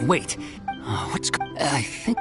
wait. I think...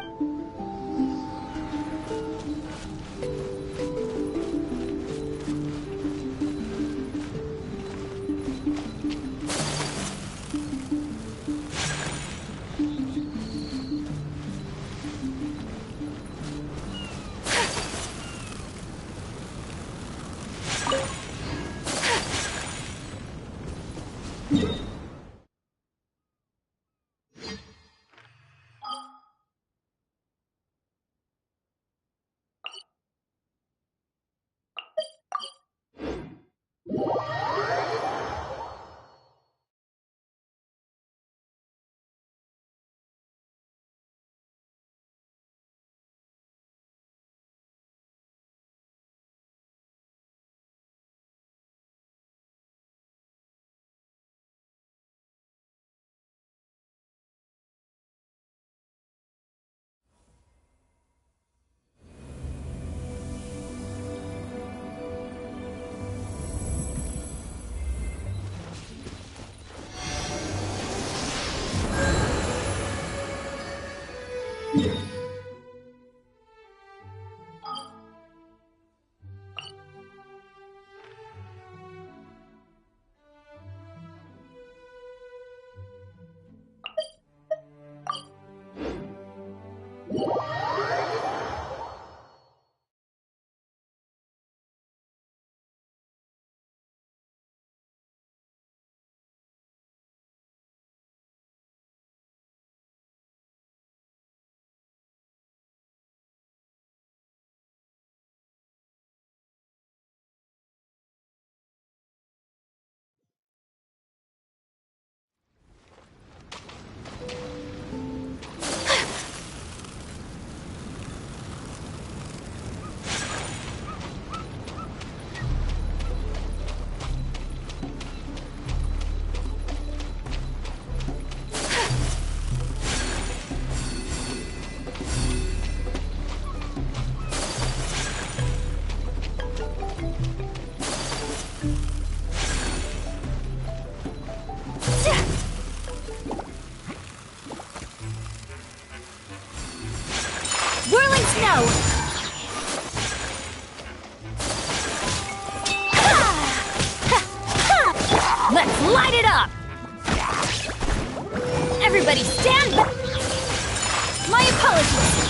Let's light it up! Everybody stand back! My apologies!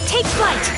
Take flight!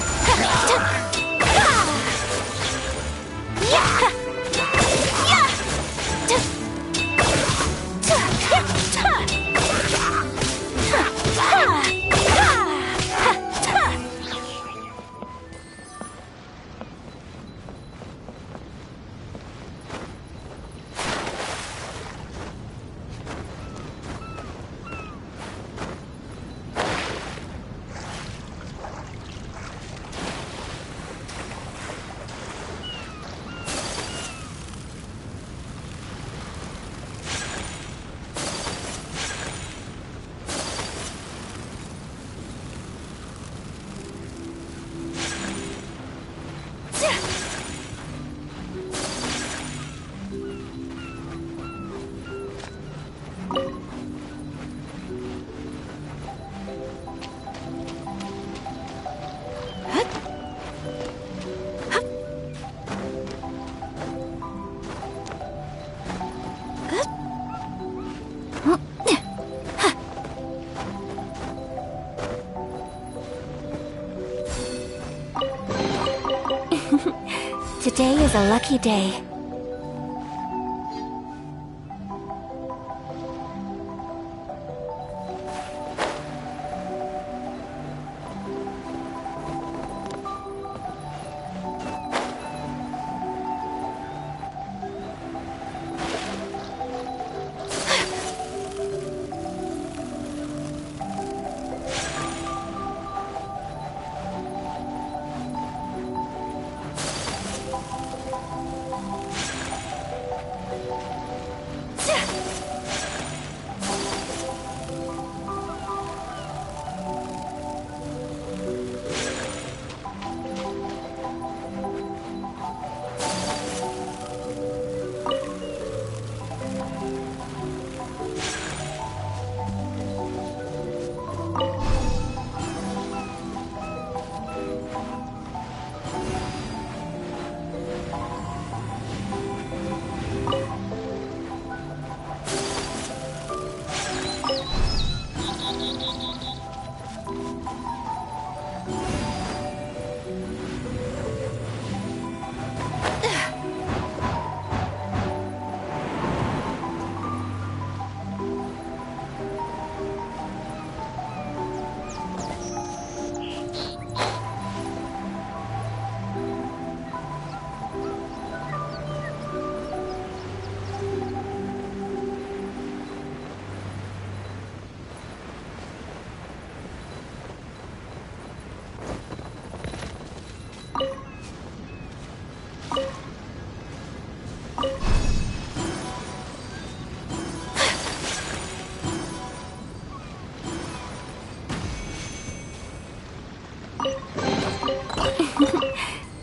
Today is a lucky day.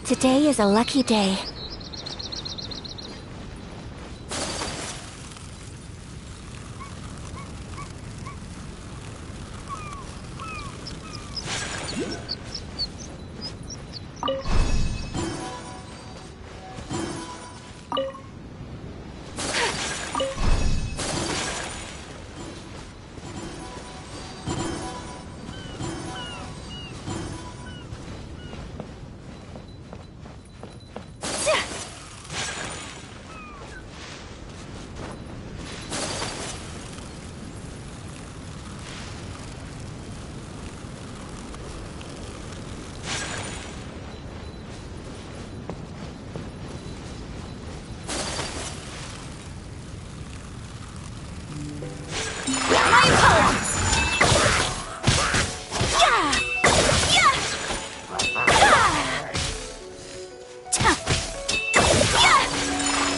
Today is a lucky day.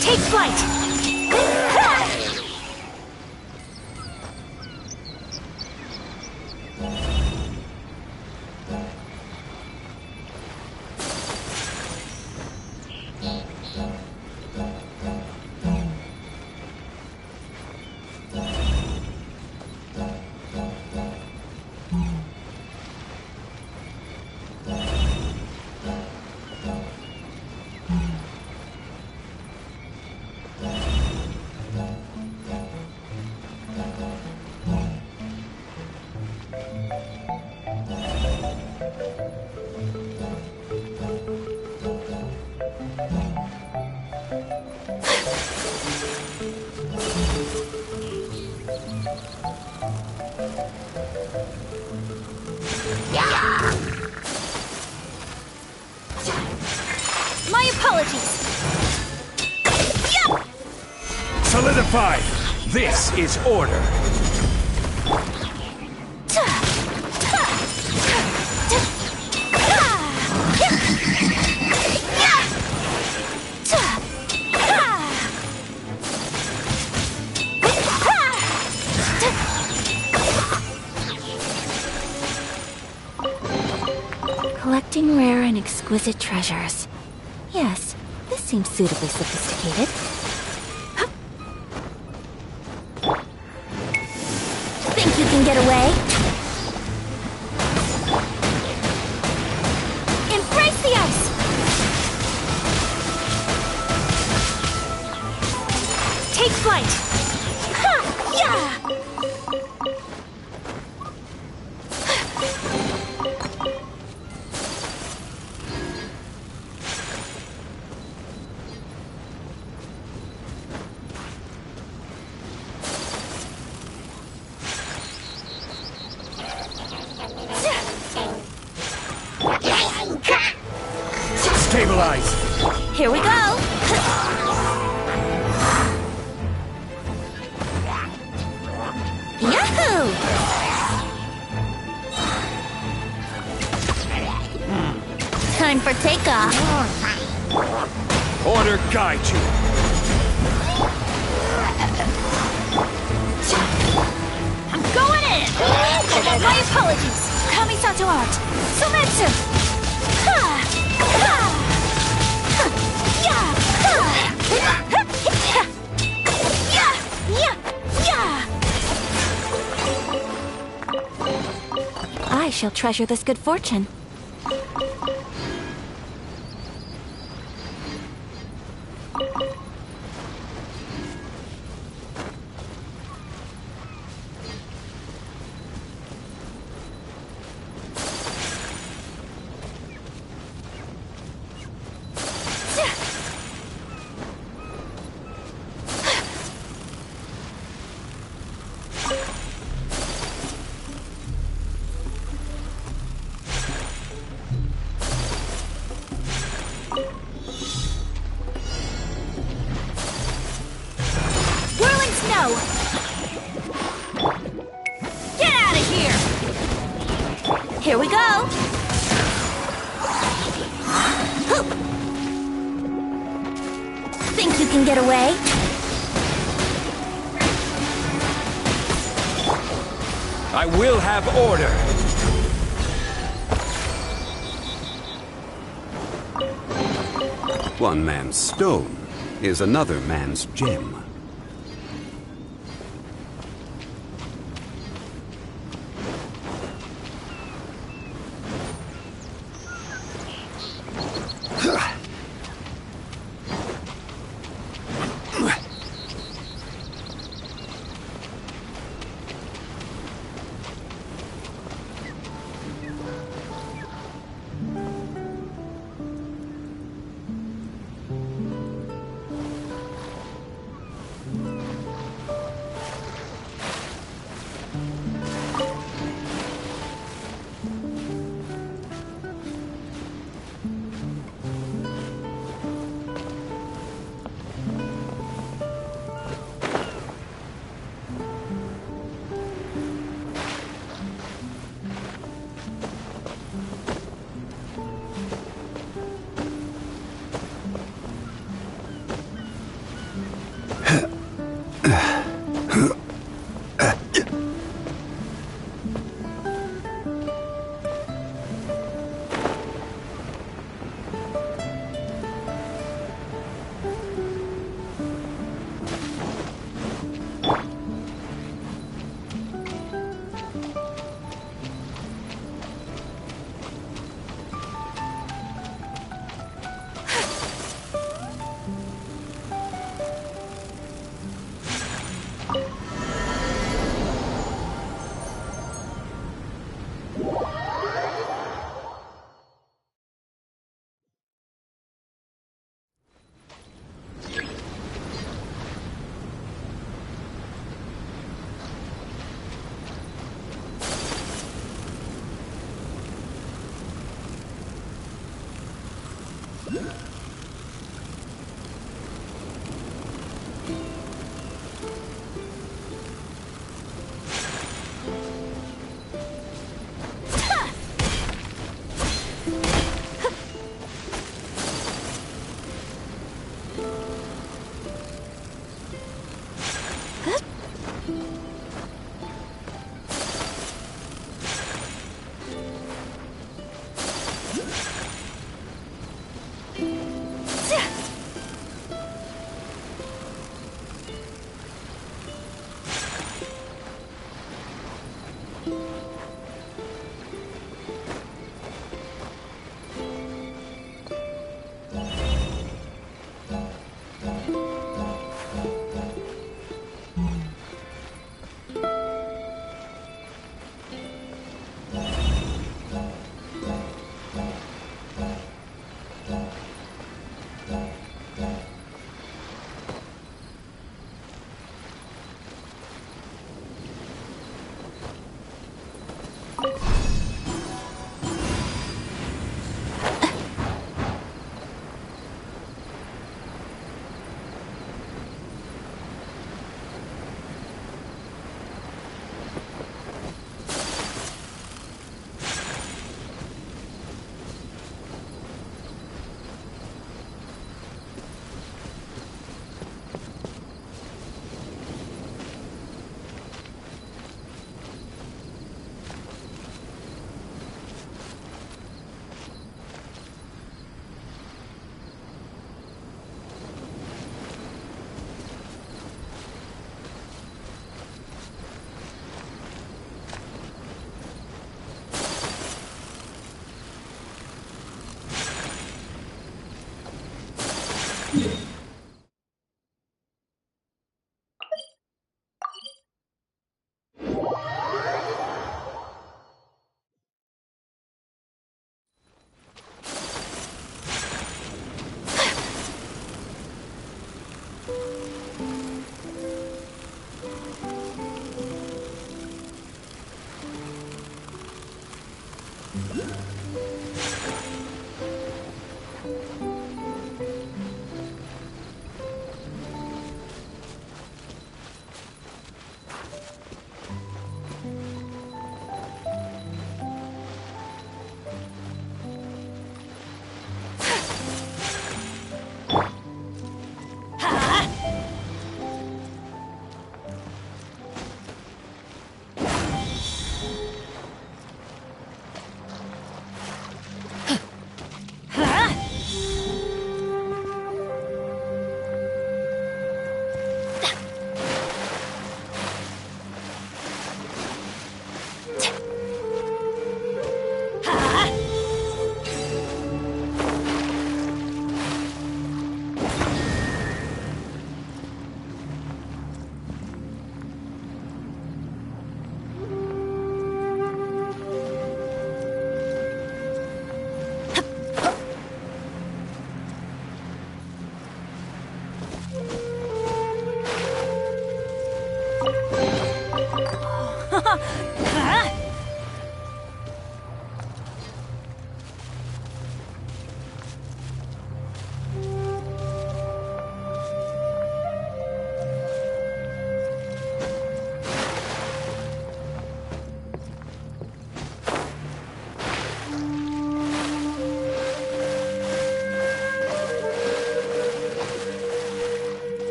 Take flight! My apologies! Solidified! This is order! Collecting rare and exquisite treasures. Yes, this seems suitably sophisticated. Think you can get away? Embrace the ice! Take flight! Ha! Yeah! Stabilize! Here we go! Yahoo! Time for takeoff. Order guide you! I'm going in! My apologies! Kamisato art! Sometsu! Ha! Ha! Ha! Ya! Ha! Ha! Ya! Ya! Ya! I shall treasure this good fortune. Here we go! Think you can get away? I will have order. One man's stone is another man's gem.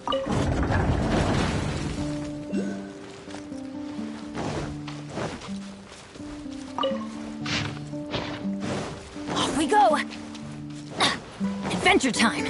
Off we go! Adventure time!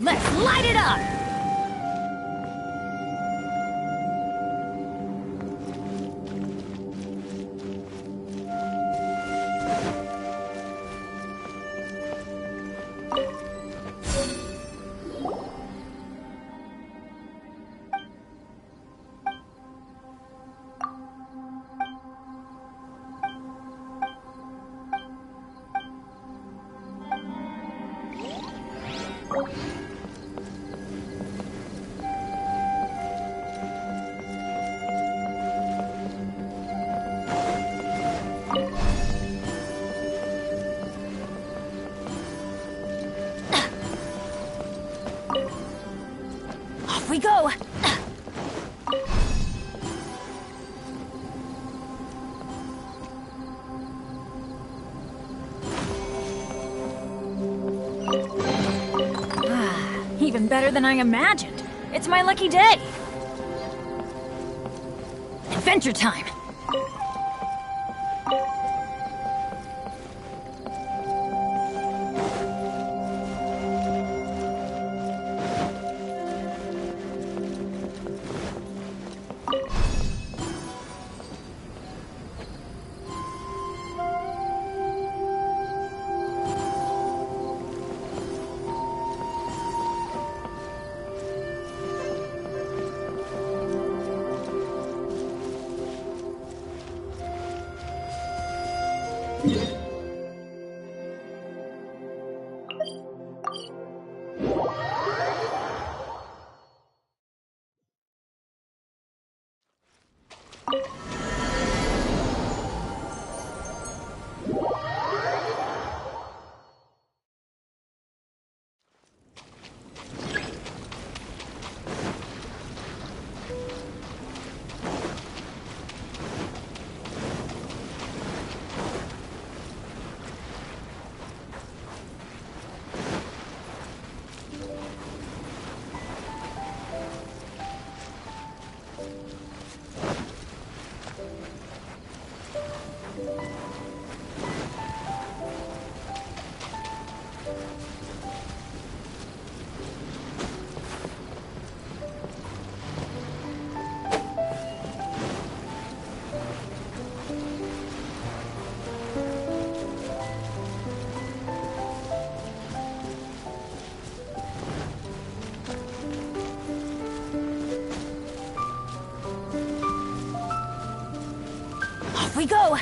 Let's light it up! Off we go! Even better than I imagined. It's my lucky day. Adventure time! Off we go!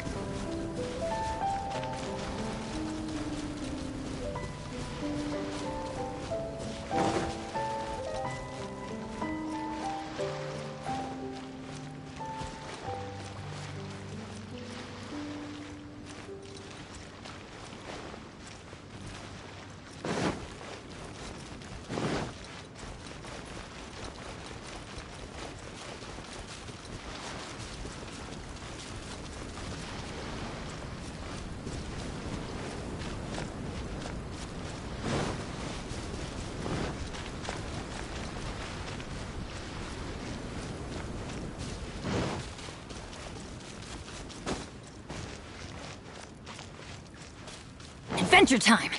Adventure time!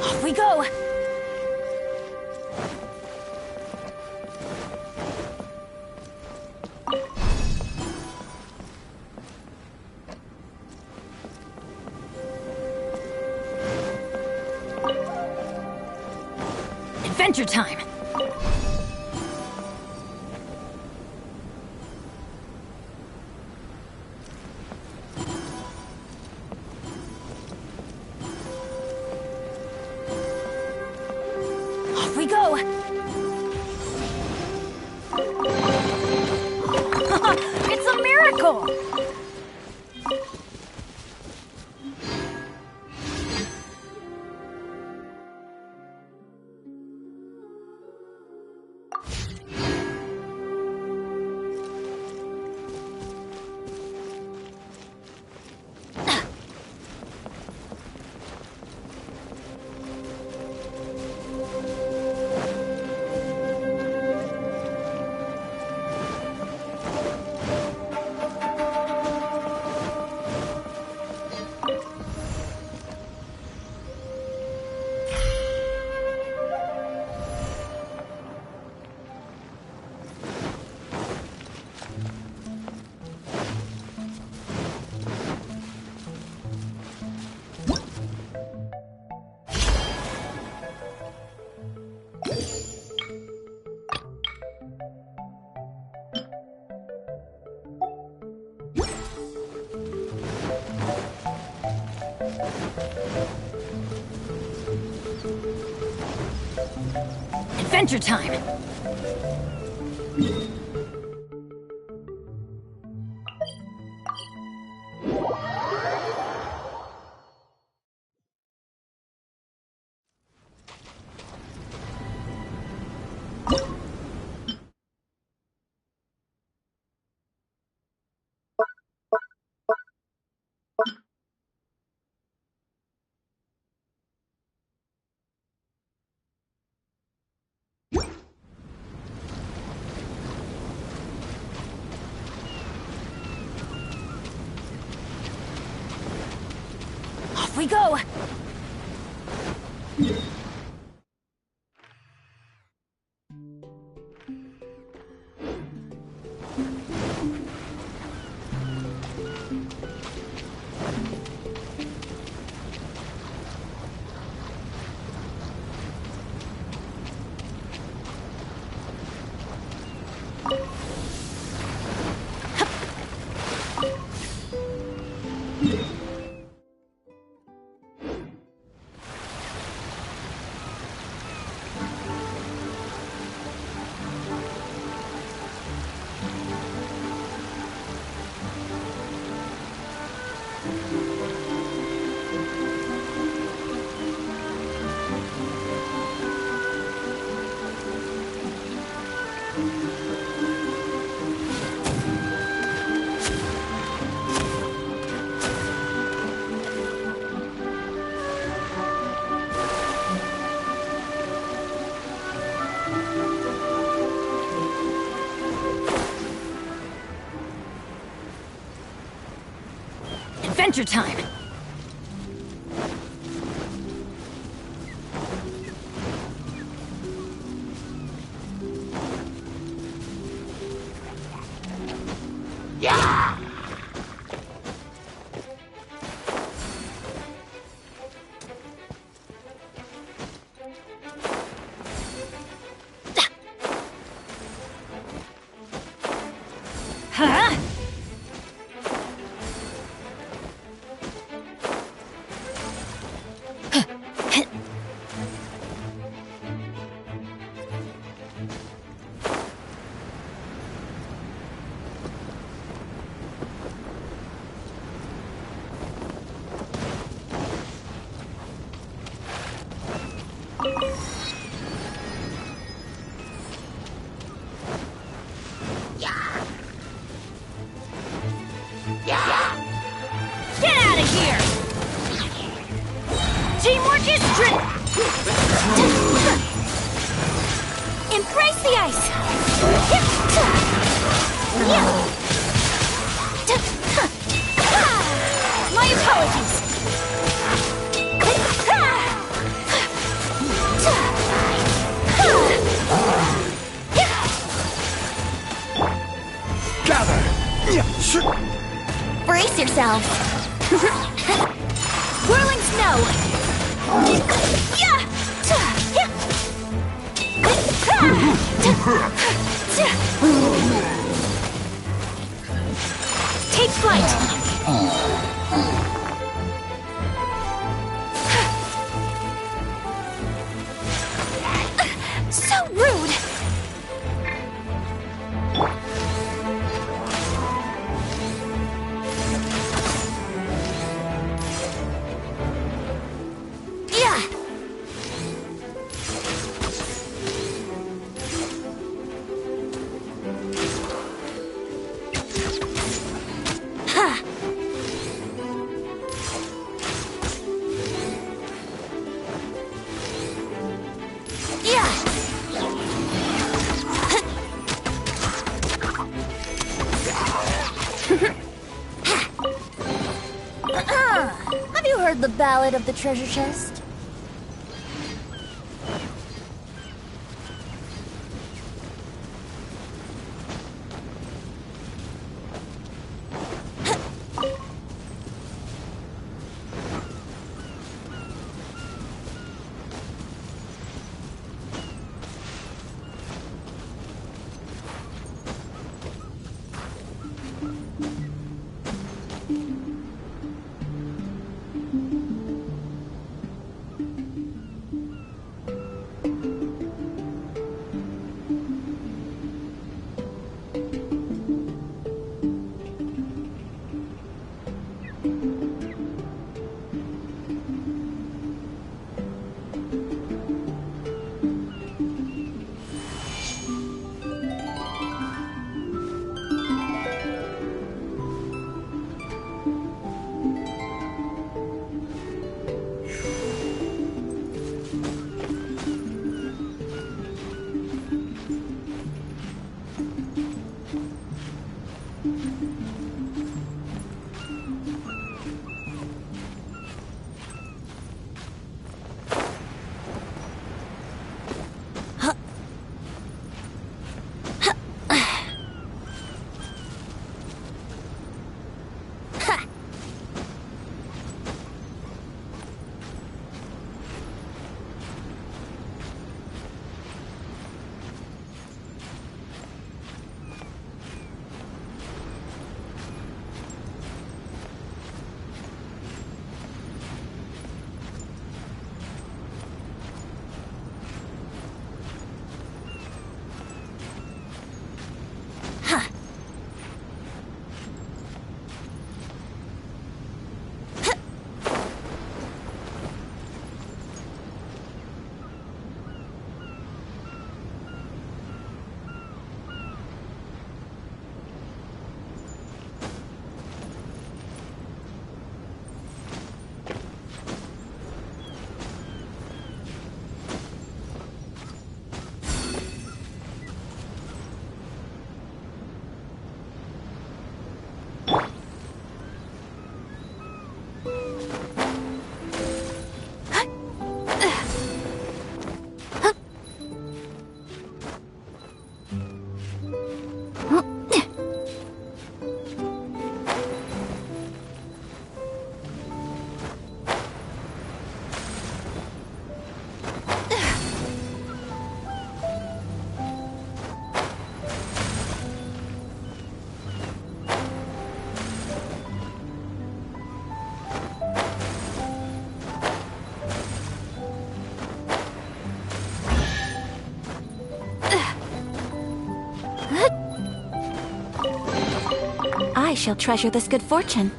Off we go! Adventure time! Off we go! It's a miracle! Adventure time! Off we go! Adventure time! Huh? Get out of here! Teamwork is strength! Embrace the ice! My apologies! Gather! Brace yourselves! Whirling snow! Take flight! So rude! Yeah! Ha! Yeah! Have you heard the ballad of the treasure chest? I shall treasure this good fortune.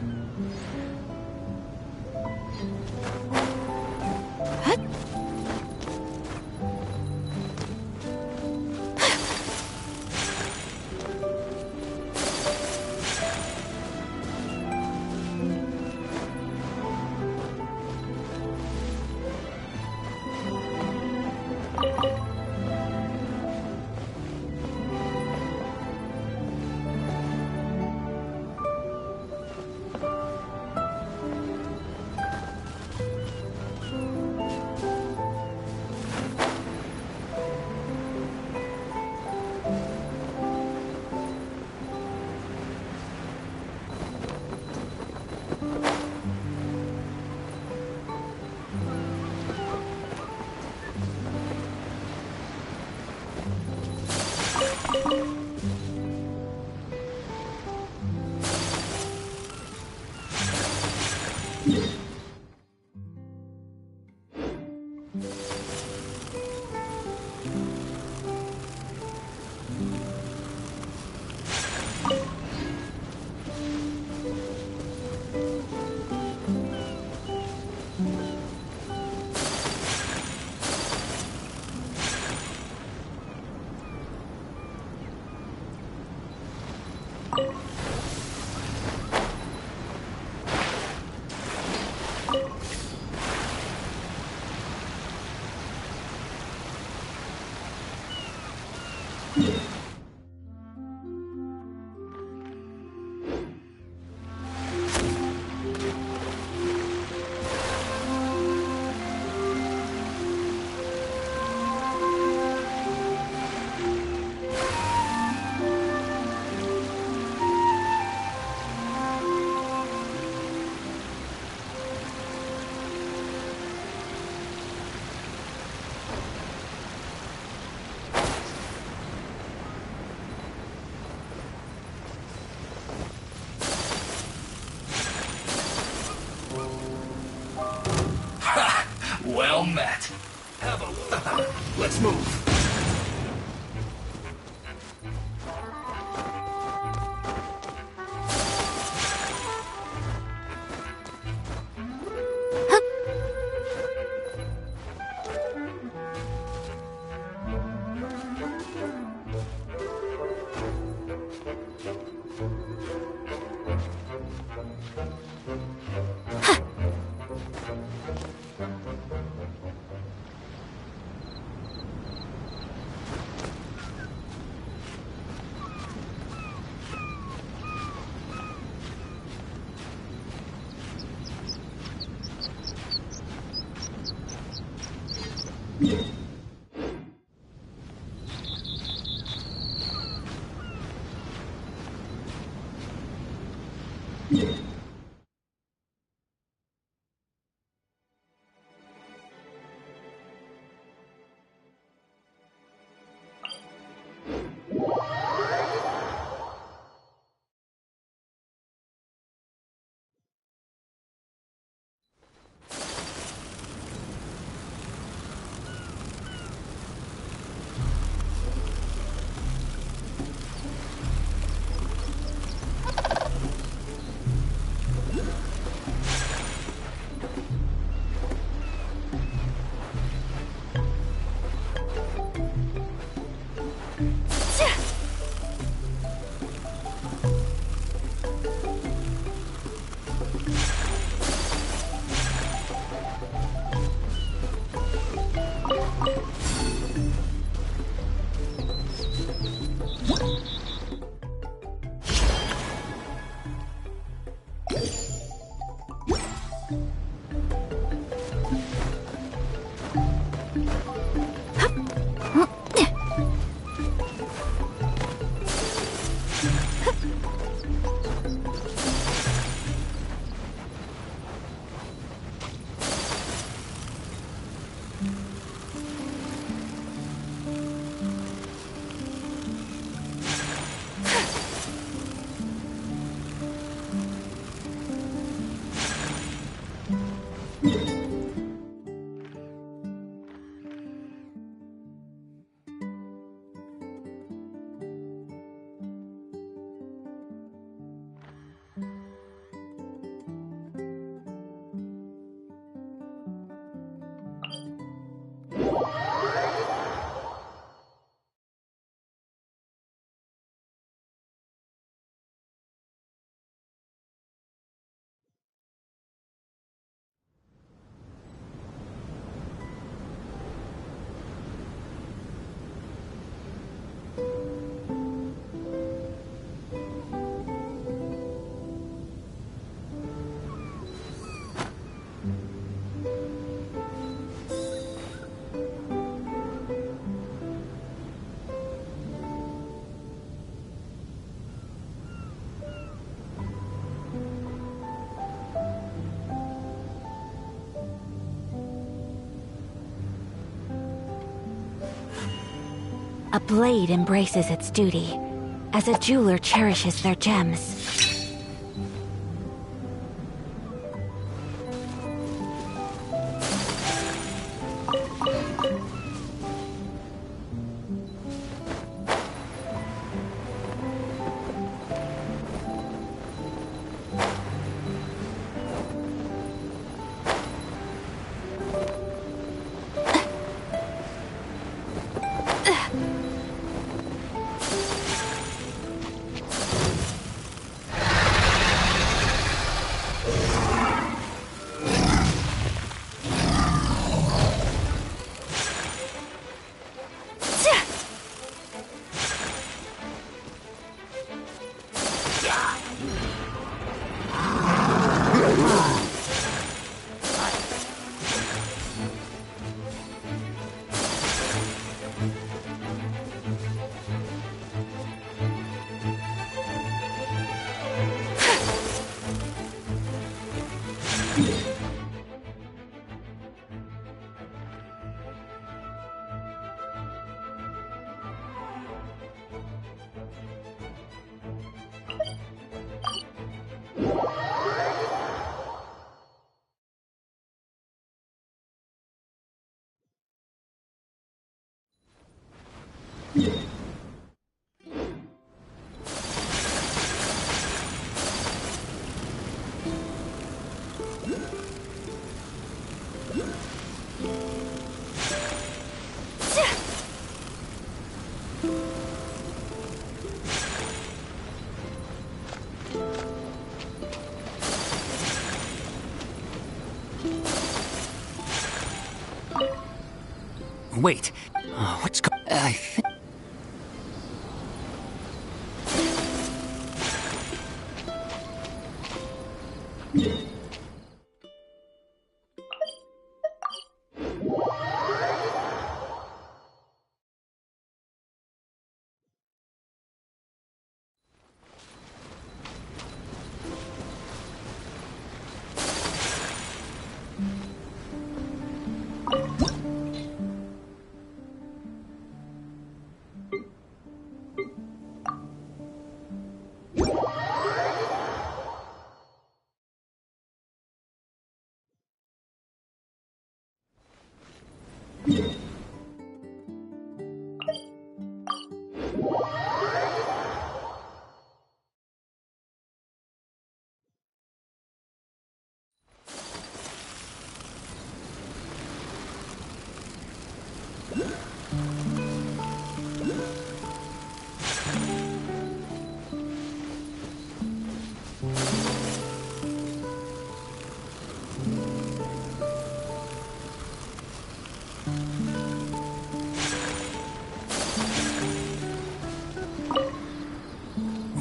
Well met. Let's move. A blade embraces its duty, as a jeweler cherishes their gems. Wait. What's I think.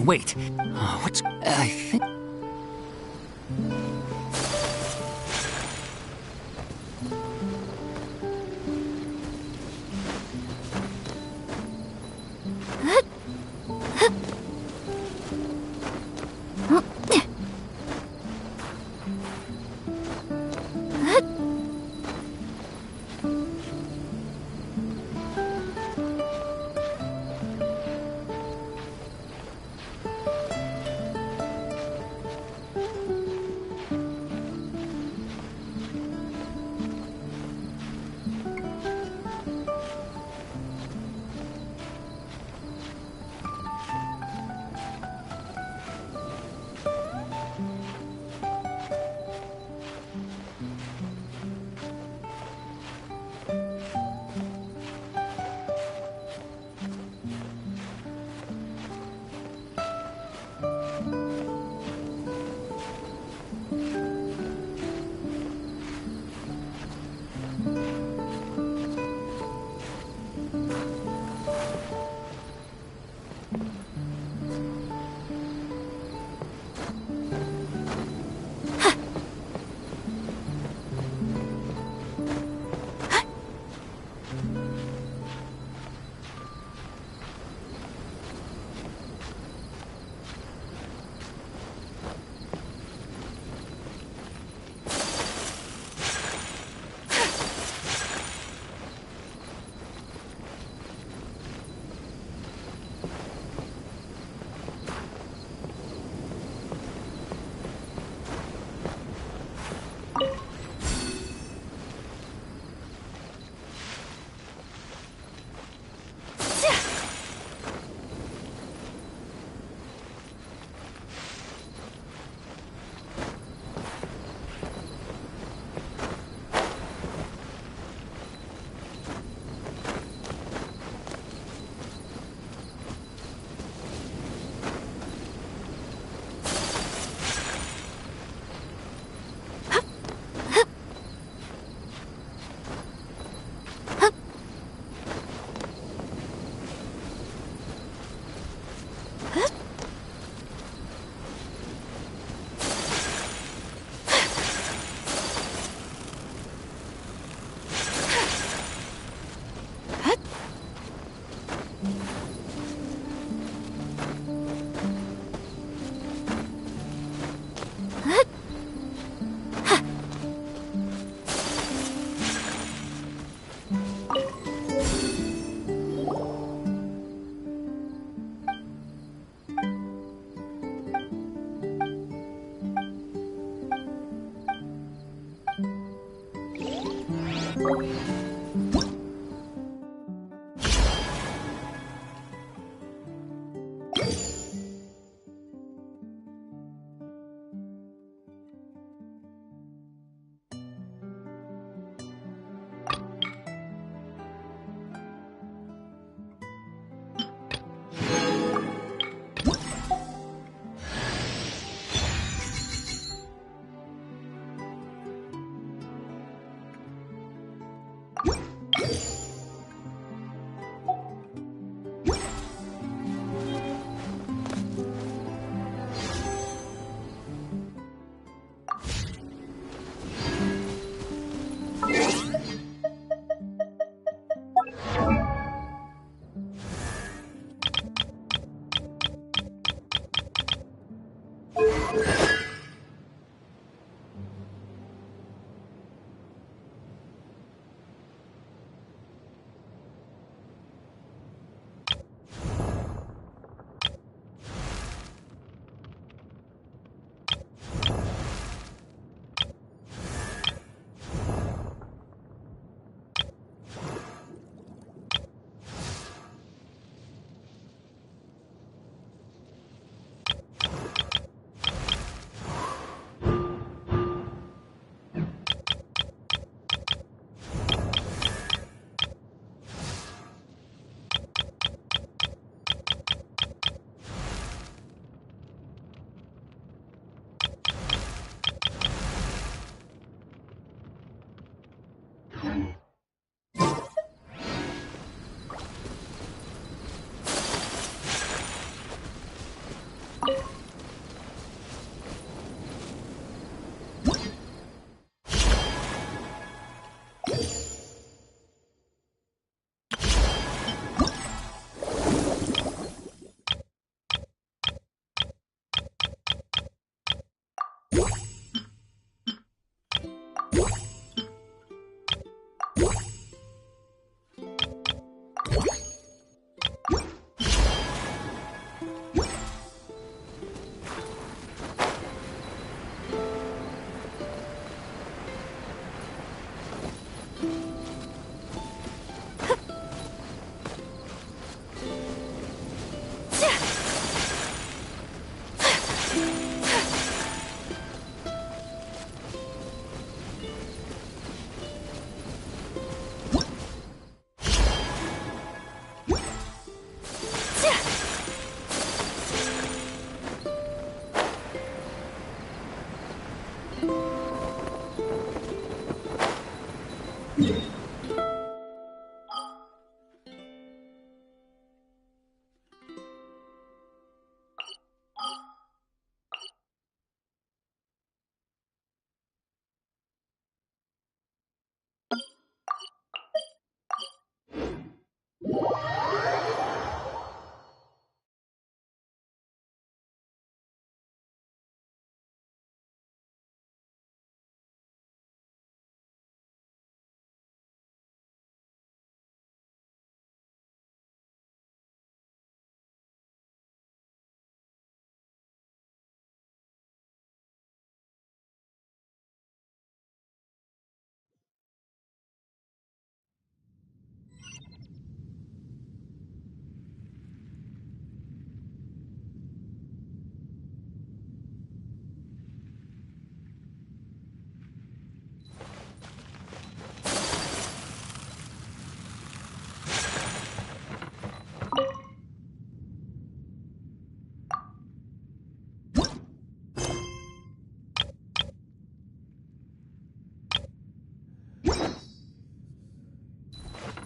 Wait. What's I think.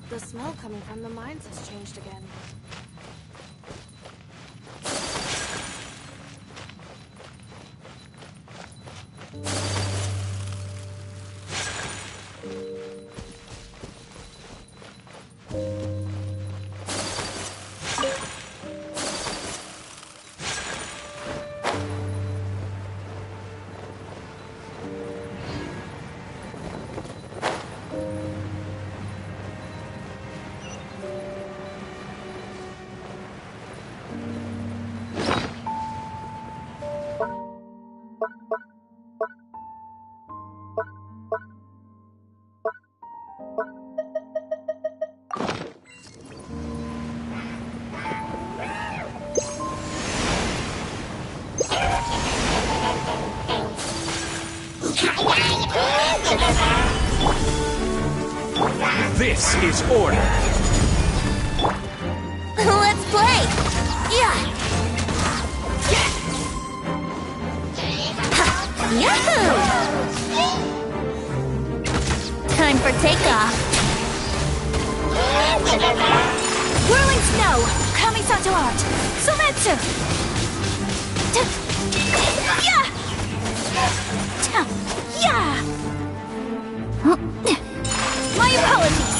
The smell coming from the mines has changed again. This is order. Let's play! Yeah! Yahoo! Time for takeoff. Whirling snow! Kamisato art! Sometsu! Yeah! Yeah! My apologies!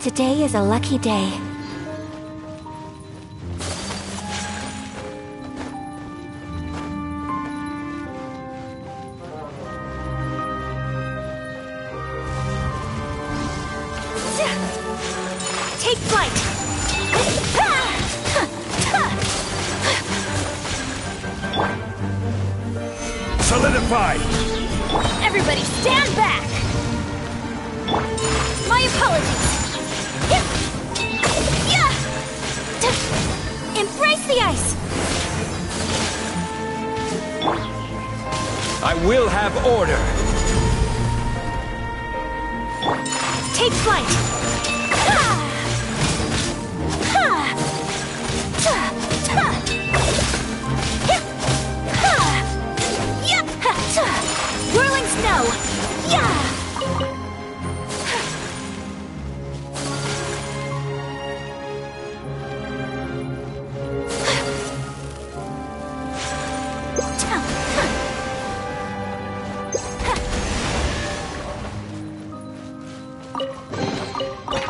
Today is a lucky day. Take flight! Solidify! Everybody stand back! My apologies! Yeah! Embrace the ice! I will have order. Take flight! Whirling snow! Yeah!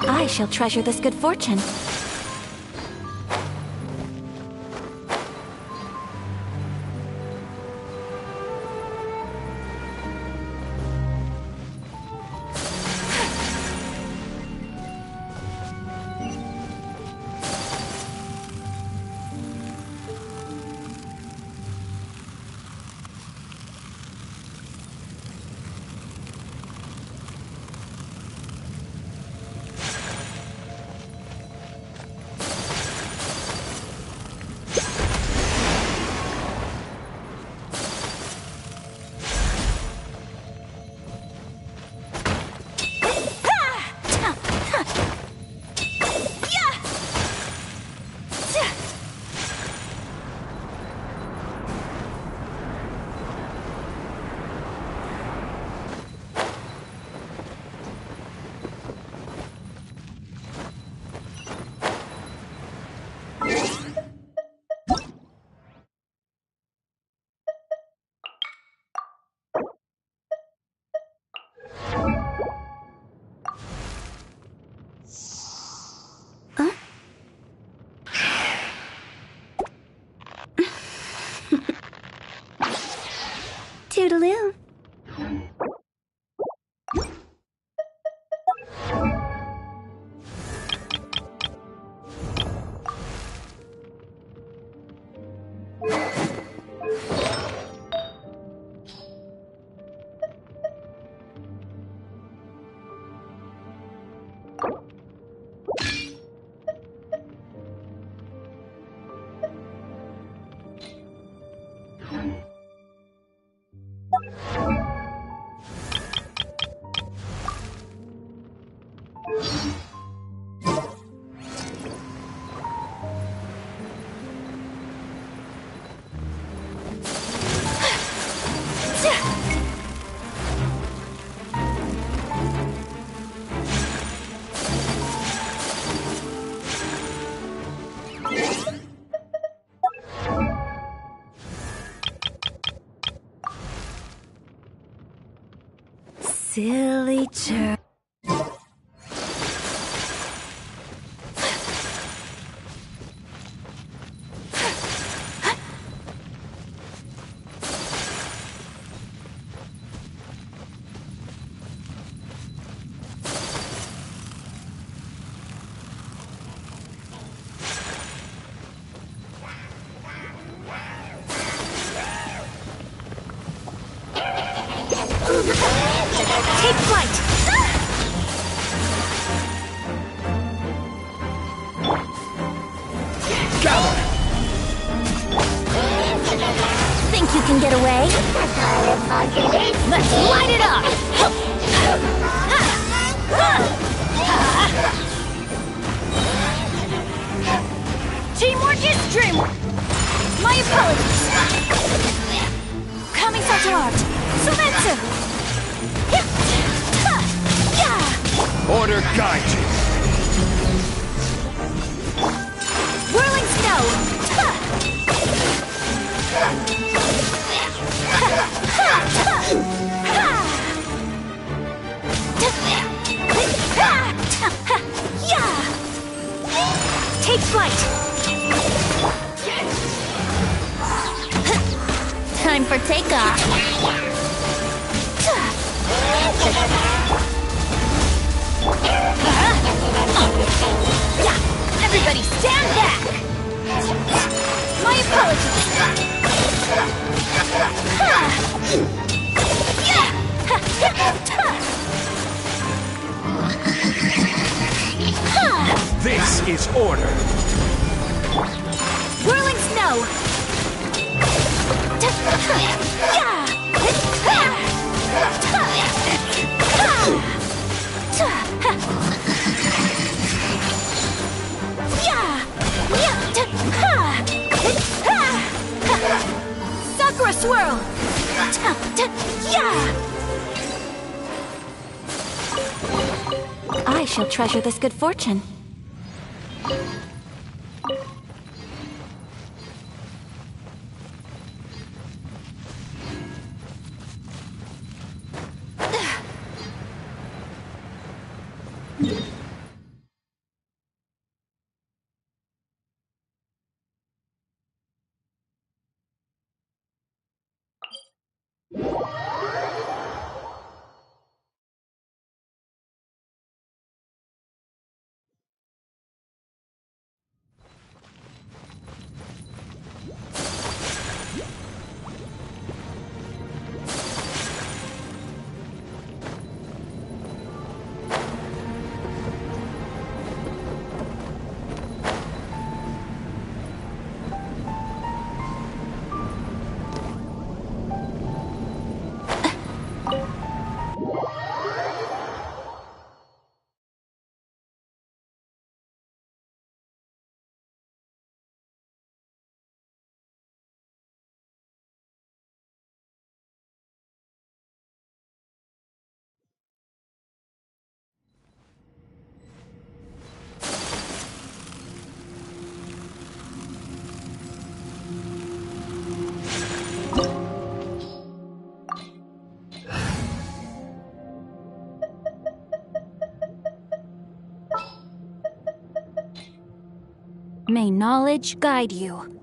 I shall treasure this good fortune. Toodaloo. Silly church. can get away? Let's light it up! Teamwork is dreamwork! My apologies! Coming such art! Sumetsu! Order guide you. Whirling snow! Take flight! Time for takeoff! Everybody stand back! My apologies! This is order. Whirling snow! Sakura swirl! I shall treasure this good fortune. May knowledge guide you.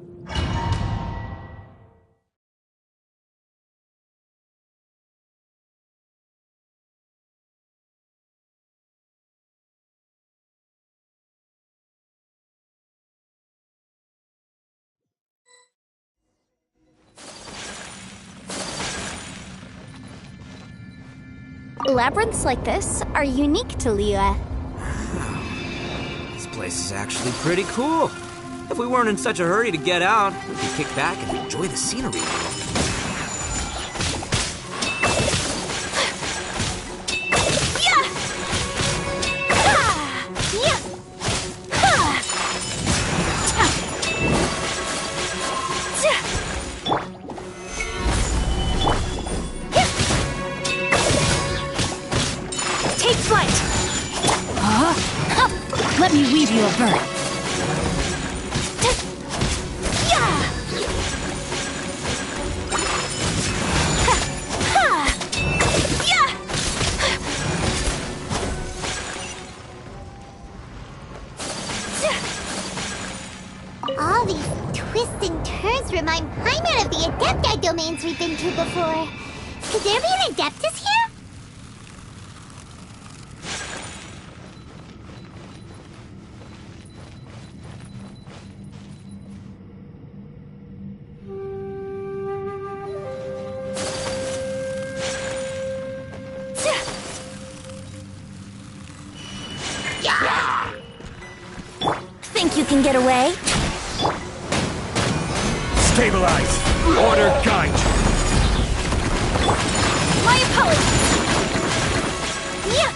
Labyrinths like this are unique to Liyue. This place is actually pretty cool. If we weren't in such a hurry to get out, we could kick back and enjoy the scenery. Take flight! Let me weave you a bird. All these twists and turns remind Paimon of the Adepti domains we've been to before. Could there be an Adeptus here? Think you can get away? Stabilize! Order guide you! My apologies! Yeah!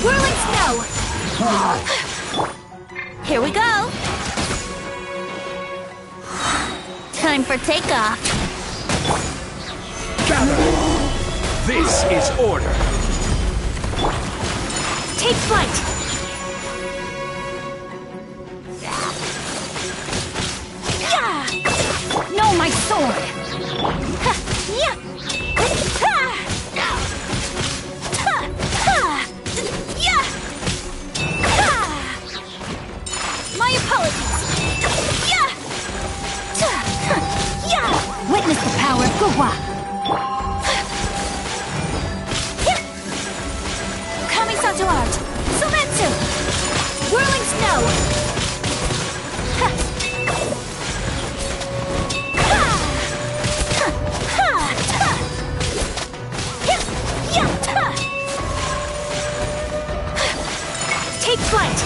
Whirling snow! Here we go! Time for takeoff! Gather! This is order! Take flight! Yeah! No, my sword! Ha! Yeah! Ha! Ha! Ha! Yeah! Ha! My apologies! Yeah! Yeah! Witness the power of Guhua! Kamisato art! Sumetsu! Whirling snow! Ha! Ha! Ha! Ha! Ha! Yeah! Yeah! Ha! Take flight!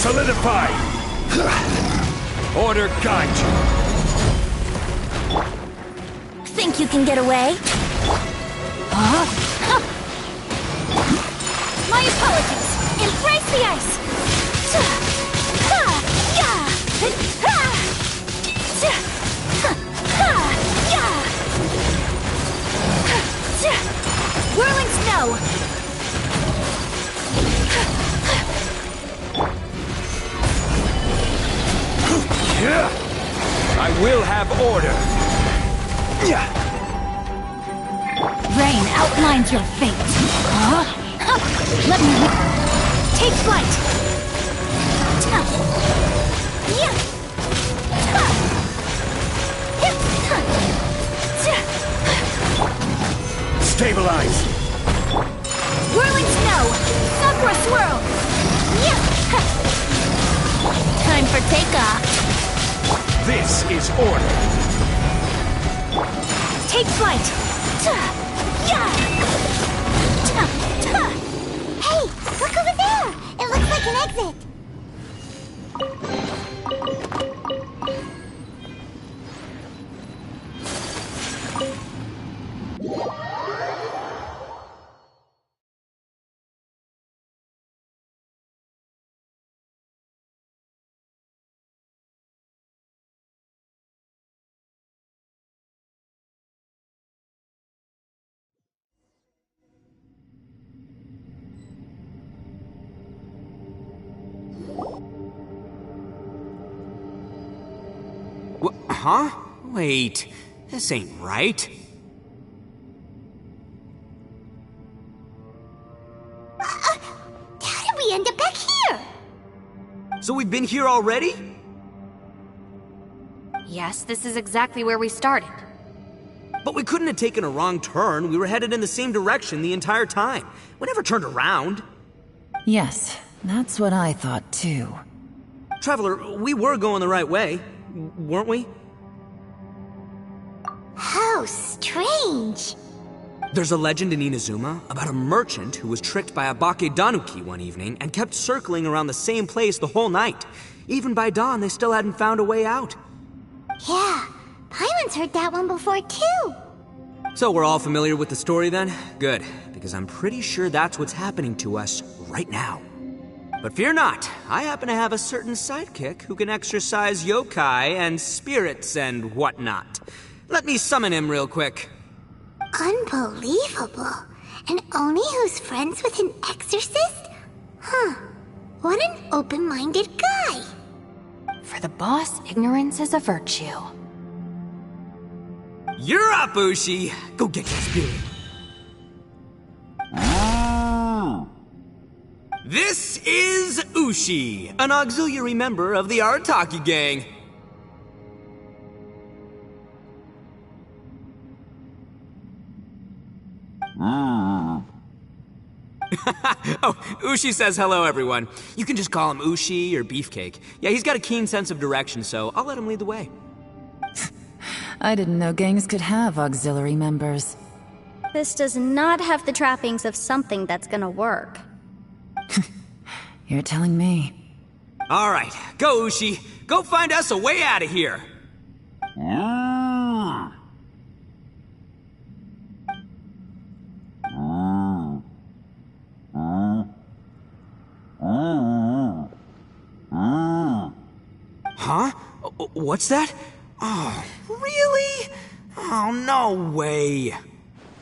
Solidify! Order guide you! Think you can get away? Huh? Huh. My apologies! Embrace the ice! Ha! Yeah! Ha! Ha! Yeah! Whirling snow! I will have order! Rain outlines your fate. Huh? Huh. Let me... Take flight! Yeah. Stabilize! Whirling snow! Sakura swirl! Yeah. Time for takeoff! This is order! Take flight! Yeah. Hey, look over there! It looks like an exit. huh? Wait, this ain't right. How did we end up back here? So we've been here already? Yes, this is exactly where we started. But we couldn't have taken a wrong turn. We were headed in the same direction the entire time. We never turned around. Yes, that's what I thought too. Traveler, we were going the right way, weren't we? How strange. There's a legend in Inazuma about a merchant who was tricked by a Bakedanuki one evening and kept circling around the same place the whole night. Even by dawn, they still hadn't found a way out. Yeah, Paimon's heard that one before too. So we're all familiar with the story then? Good, because I'm pretty sure that's what's happening to us right now. But fear not, I happen to have a certain sidekick who can exercise yokai and spirits and whatnot. Let me summon him real quick. Unbelievable. And Oni who's friends with an exorcist? Huh. What an open-minded guy. For the boss, ignorance is a virtue. You're up, Ushi! Go get your spirit. This is Ushi, an auxiliary member of the Arataki gang. Oh, Ushi says hello, everyone. You can just call him Ushi or Beefcake. Yeah, he's got a keen sense of direction, so I'll let him lead the way. I didn't know gangs could have auxiliary members. This does not have the trappings of something that's gonna work. You're telling me. All right, go, Ushi. Go find us a way out of here. Huh? What's that? Oh, really? Oh, no way.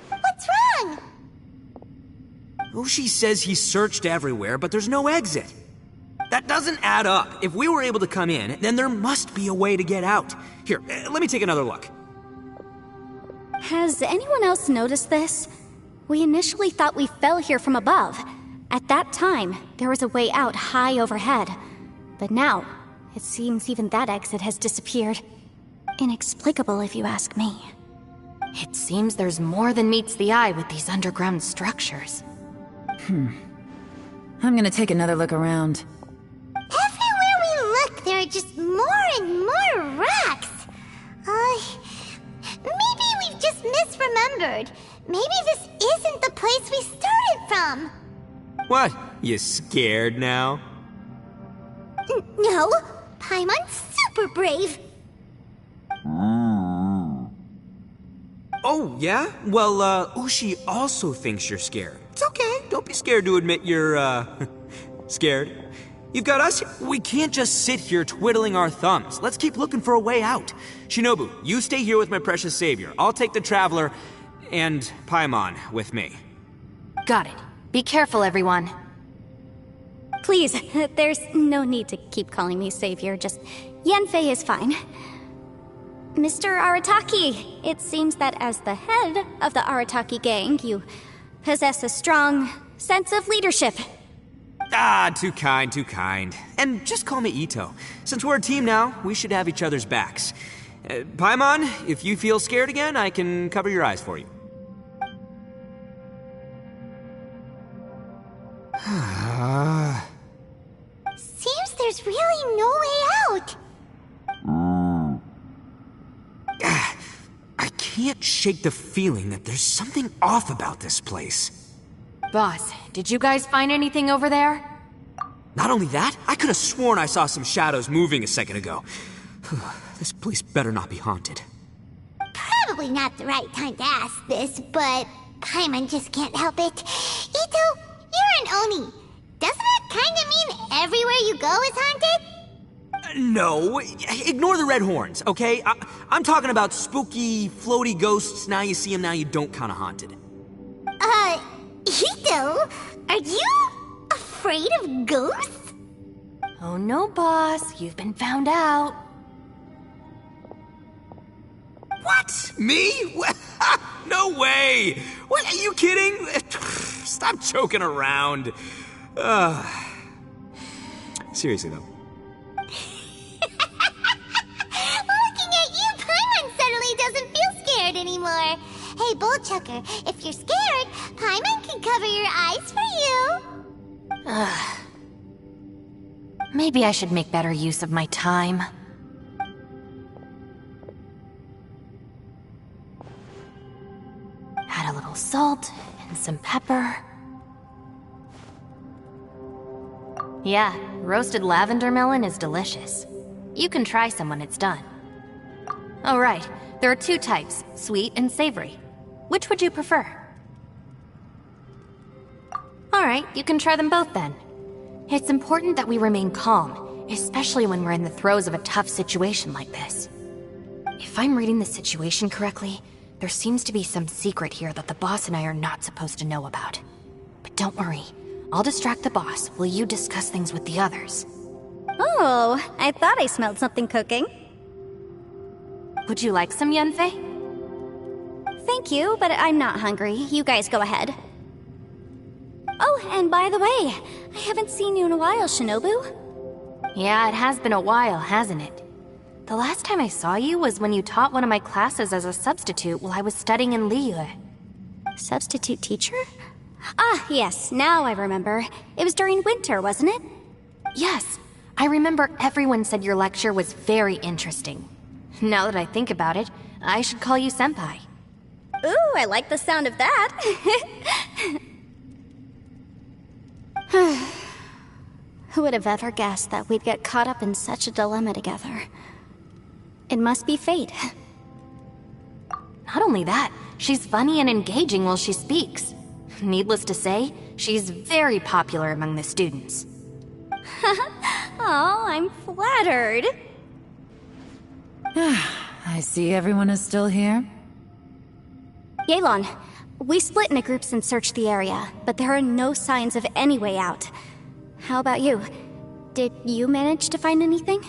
What's wrong? Ushi says he searched everywhere, but there's no exit. That doesn't add up. If we were able to come in, then there must be a way to get out. Here, let me take another look. Has anyone else noticed this? We initially thought we fell here from above. At that time, there was a way out high overhead. But now, it seems even that exit has disappeared. Inexplicable, if you ask me. It seems there's more than meets the eye with these underground structures. I'm gonna take another look around. Everywhere we look, there are just more and more rocks. Maybe we've just misremembered. Maybe this isn't the place we started from. What? You scared now? No, Paimon's super brave. Oh, yeah? Well, Ushi also thinks you're scared. It's okay. Don't be scared to admit you're, scared. You've got us. We can't just sit here twiddling our thumbs. Let's keep looking for a way out. Shinobu, you stay here with my precious savior. I'll take the Traveler and Paimon with me. Got it. Be careful, everyone. Please, there's no need to keep calling me savior, just Yanfei is fine. Mr. Arataki, it seems that as the head of the Arataki gang, you possess a strong sense of leadership. Ah, too kind, too kind. And just call me Ito. Since we're a team now, we should have each other's backs. Paimon, if you feel scared again, I can cover your eyes for you. Seems there's really no way out. I can't shake the feeling that there's something off about this place. Boss, did you guys find anything over there? Not only that, I could have sworn I saw some shadows moving a second ago. This place better not be haunted. Probably not the right time to ask this, but Paimon just can't help it. Ito, you're an Oni. Doesn't it kinda mean everywhere you go is haunted? No, ignore the red horns, okay? I'm talking about spooky, floaty ghosts. Now you see them, now you don't kinda haunted. Ito, are you afraid of ghosts? Oh no, boss. You've been found out. What? Me? No way! What, are you kidding? Stop joking around. Seriously, though. Looking at you, Paimon suddenly doesn't feel scared anymore. Hey, Bullchucker, if you're scared, Paimon can cover your eyes for you. Maybe I should make better use of my time. Add a little salt and some pepper. Yeah, roasted lavender melon is delicious. You can try some when it's done. Oh right, there are two types, sweet and savory. Which would you prefer? Alright, you can try them both then. It's important that we remain calm, especially when we're in the throes of a tough situation like this. If I'm reading the situation correctly, there seems to be some secret here that the boss and I are not supposed to know about. But don't worry, I'll distract the boss while you discuss things with the others. Oh, I thought I smelled something cooking. Would you like some, Yanfei? Thank you, but I'm not hungry. You guys go ahead. Oh, and by the way, I haven't seen you in a while, Shinobu. Yeah, it has been a while, hasn't it? The last time I saw you was when you taught one of my classes as a substitute while I was studying in Liyue. Substitute teacher? Ah, yes, now I remember. It was during winter, wasn't it? Yes, I remember everyone said your lecture was very interesting. Now that I think about it, I should call you Senpai. Ooh, I like the sound of that. Who would have ever guessed that we'd get caught up in such a dilemma together? It must be fate. Not only that, she's funny and engaging while she speaks. Needless to say, she's very popular among the students. Oh, I'm flattered. I see everyone is still here. Yelan, we split into groups and searched the area, but there are no signs of any way out. How about you? Did you manage to find anything?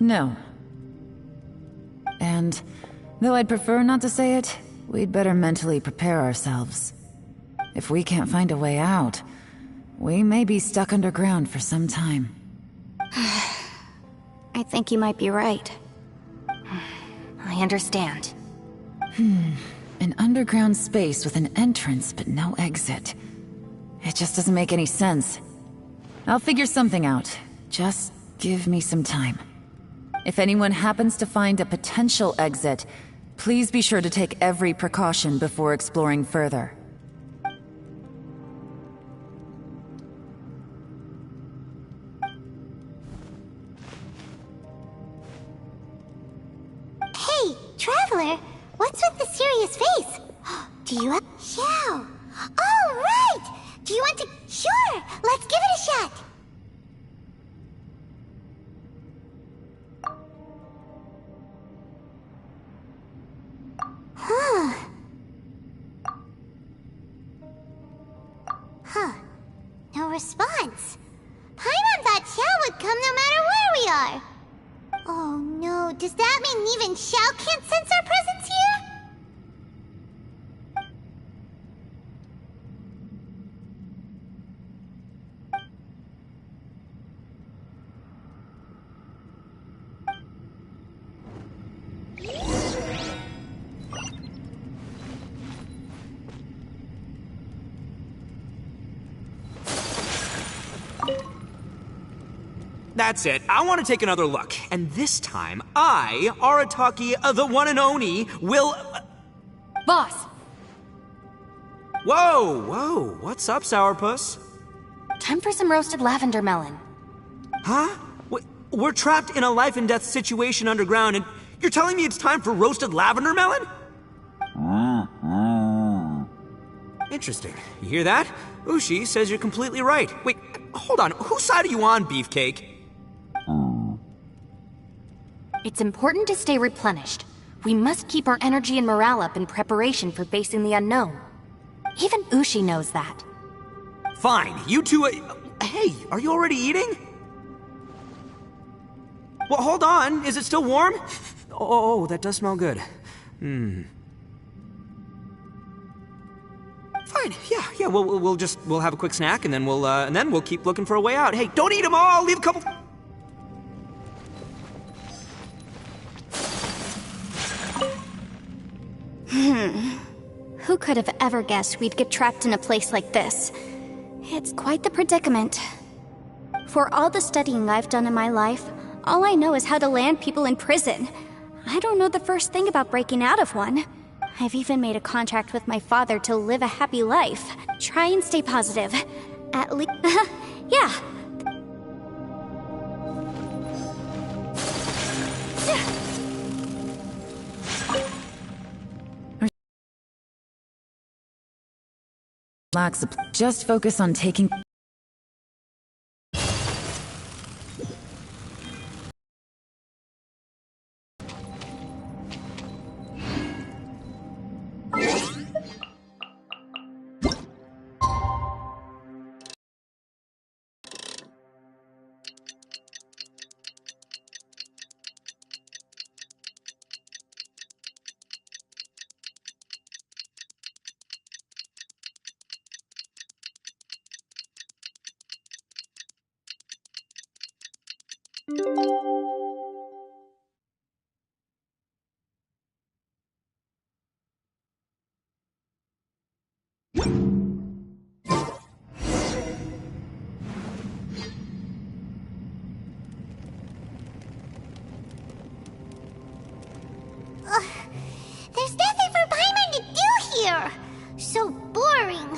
No. And, though I'd prefer not to say it, we'd better mentally prepare ourselves. If we can't find a way out, we may be stuck underground for some time. I think you might be right. I understand. An underground space with an entrance but no exit. It just doesn't make any sense. I'll figure something out. Just give me some time. If anyone happens to find a potential exit, please be sure to take every precaution before exploring further. Hey, Traveler, what's with the serious face? Do you have... Xiao! Oh, right! Do you want to... Sure! Let's give it a shot! Huh. No response. Paimon thought Xiao would come no matter where we are. Oh no, does that mean even Xiao can't sense our presence here? That's it. I want to take another look. And this time, I, Arataki, the one and only, will... Boss! Whoa, whoa. What's up, Sourpuss? Time for some roasted lavender melon. Huh? We're trapped in a life and death situation underground, and you're telling me it's time for roasted lavender melon? Interesting. You hear that? Ushi says you're completely right. Wait, hold on. Whose side are you on, Beefcake? It's important to stay replenished. We must keep our energy and morale up in preparation for facing the unknown. Even Ushi knows that. Fine, you two... hey, are you already eating? Well, hold on. Is it still warm? Oh, that does smell good. Fine. Yeah. We'll have a quick snack and then we'll keep looking for a way out. Hey, don't eat them all. Leave a couple. Who could have ever guessed we'd get trapped in a place like this? It's quite the predicament. For all the studying I've done in my life, all I know is how to land people in prison. I don't know the first thing about breaking out of one. I've even made a contract with my father to live a happy life. Try and stay positive. At least, yeah. Just focus on taking... There's nothing for Paimon to do here! So boring.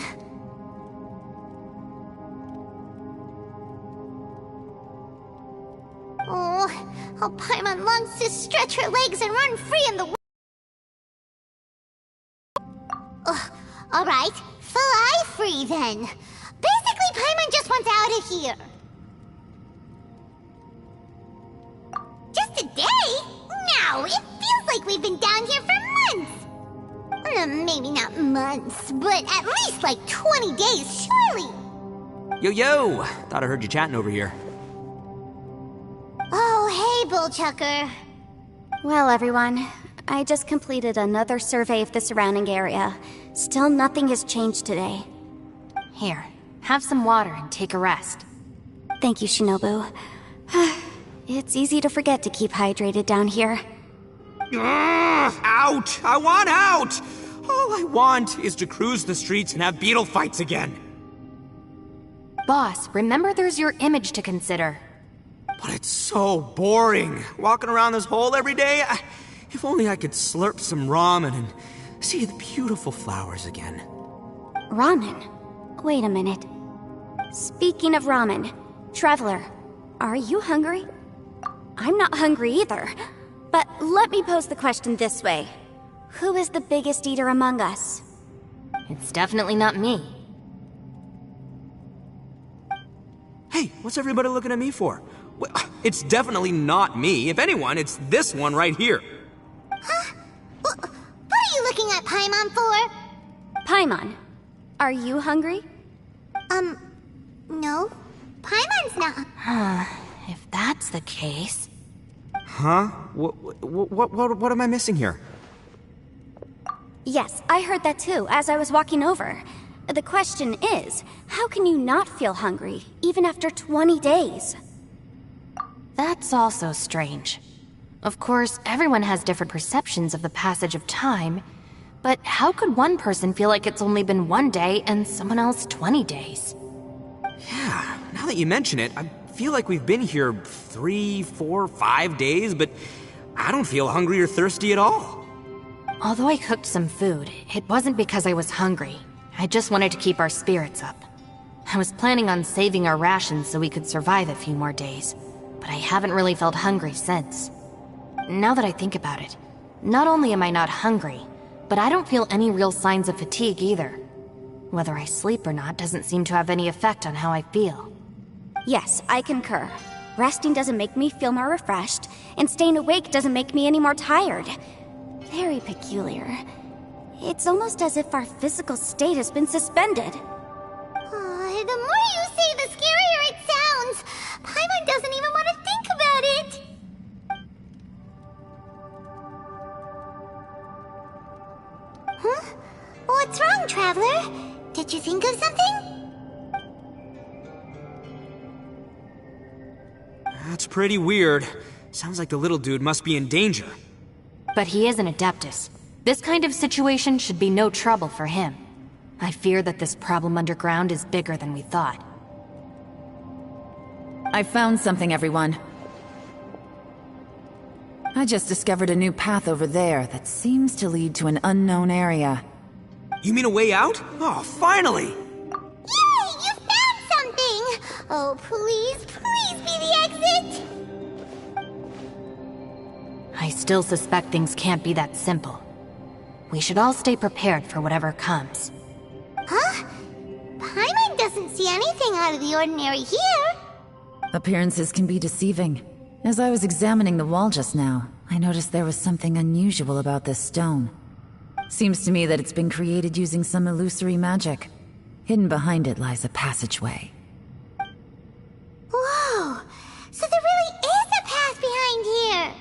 Oh, how Paimon longs to stretch her legs and run free in the world. Alright, fly free then. Basically, Paimon just wants out of here. Just a day? No, it feels like we've been down here for months. Maybe not months, but at least like 20 days, surely. Yo! Thought I heard you chatting over here. Oh, hey, Bullchucker. Well, everyone, I just completed another survey of the surrounding area. Still nothing has changed today. Here, have some water and take a rest. Thank you, Shinobu. It's easy to forget to keep hydrated down here. Out! I want out! All I want is to cruise the streets and have beetle fights again. Boss, remember there's your image to consider. But it's so boring, walking around this hole every day. If only I could slurp some ramen and see the beautiful flowers again. Ramen? Wait a minute. Speaking of ramen, Traveler, are you hungry? I'm not hungry either. But let me pose the question this way. Who is the biggest eater among us? It's definitely not me. Hey, what's everybody looking at me for? Well, it's definitely not me. If anyone, it's this one right here. Huh? What are you looking at Paimon for? Paimon, are you hungry? No. Paimon's not. If that's the case... Huh? What am I missing here? Yes, I heard that too, as I was walking over. The question is, how can you not feel hungry, even after 20 days? That's also strange. Of course, everyone has different perceptions of the passage of time, but how could one person feel like it's only been 1 day and someone else 20 days? Yeah, now that you mention it, I feel like we've been here 3, 4, 5 days, but I don't feel hungry or thirsty at all. Although I cooked some food, it wasn't because I was hungry. I just wanted to keep our spirits up. I was planning on saving our rations so we could survive a few more days, but I haven't really felt hungry since. Now that I think about it, not only am I not hungry, but I don't feel any real signs of fatigue either. Whether I sleep or not doesn't seem to have any effect on how I feel. Yes, I concur. Resting doesn't make me feel more refreshed, and staying awake doesn't make me any more tired. Very peculiar. It's almost as if our physical state has been suspended. The more you say, the scarier it sounds. Paimon doesn't even want to think about it. Huh? What's wrong, Traveler? Did you think of something? That's pretty weird. Sounds like the little dude must be in danger. But he is an Adeptus. This kind of situation should be no trouble for him. I fear that this problem underground is bigger than we thought. I found something, everyone. I just discovered a new path over there that seems to lead to an unknown area. You mean a way out? Oh, finally! Yay! You found something! Oh, please, please be the exit! I still suspect things can't be that simple. We should all stay prepared for whatever comes. Huh? Paimon doesn't see anything out of the ordinary here. Appearances can be deceiving. As I was examining the wall just now, I noticed there was something unusual about this stone. Seems to me that it's been created using some illusory magic. Hidden behind it lies a passageway. Whoa! So there really is a path behind here!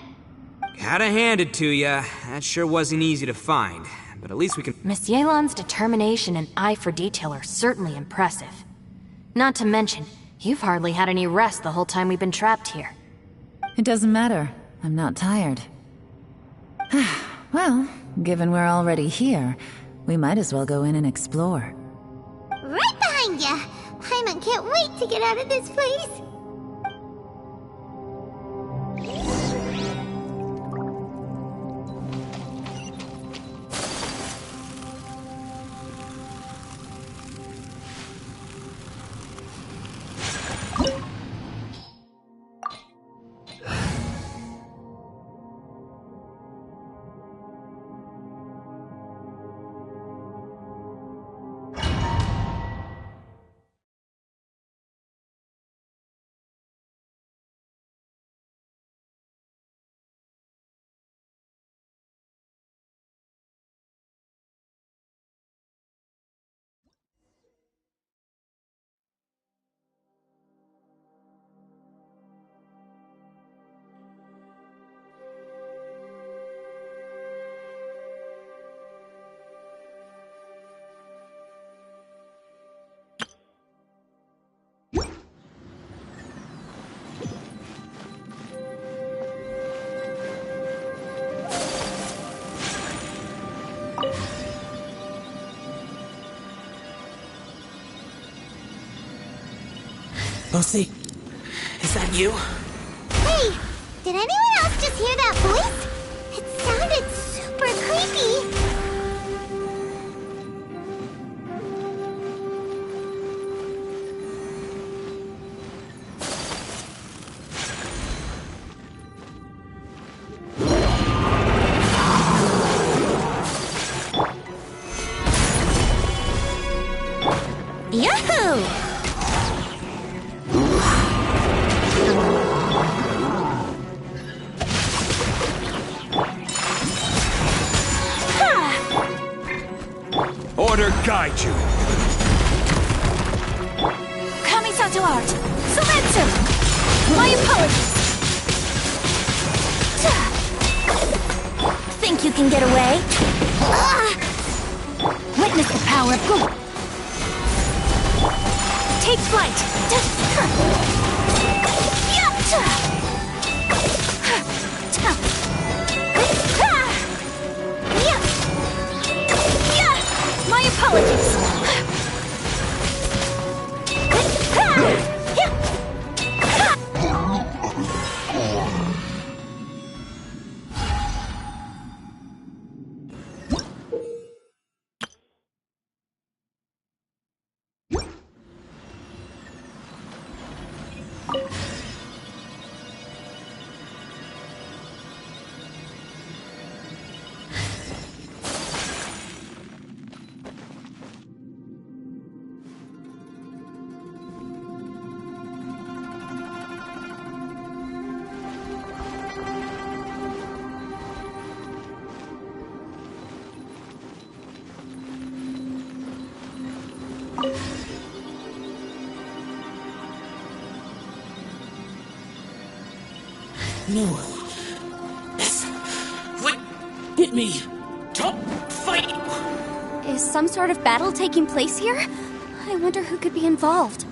Gotta hand it to ya. That sure wasn't easy to find. But at least we can... Miss Yelan's determination and eye for detail are certainly impressive. Not to mention, you've hardly had any rest the whole time we've been trapped here. It doesn't matter. I'm not tired. Well, given we're already here, we might as well go in and explore. Right behind ya! Paimon can't wait to get out of this place! Lucy, is that you? Hey, did anyone else just hear that voice? It sounded super creepy. Yahoo! Order guide you. Kamisato art! Sometsu! My apologies! Think you can get away? Witness the power of Gu! Take flight! My apologies! No. This would get me Don't fight! Is some sort of battle taking place here? I wonder who could be involved.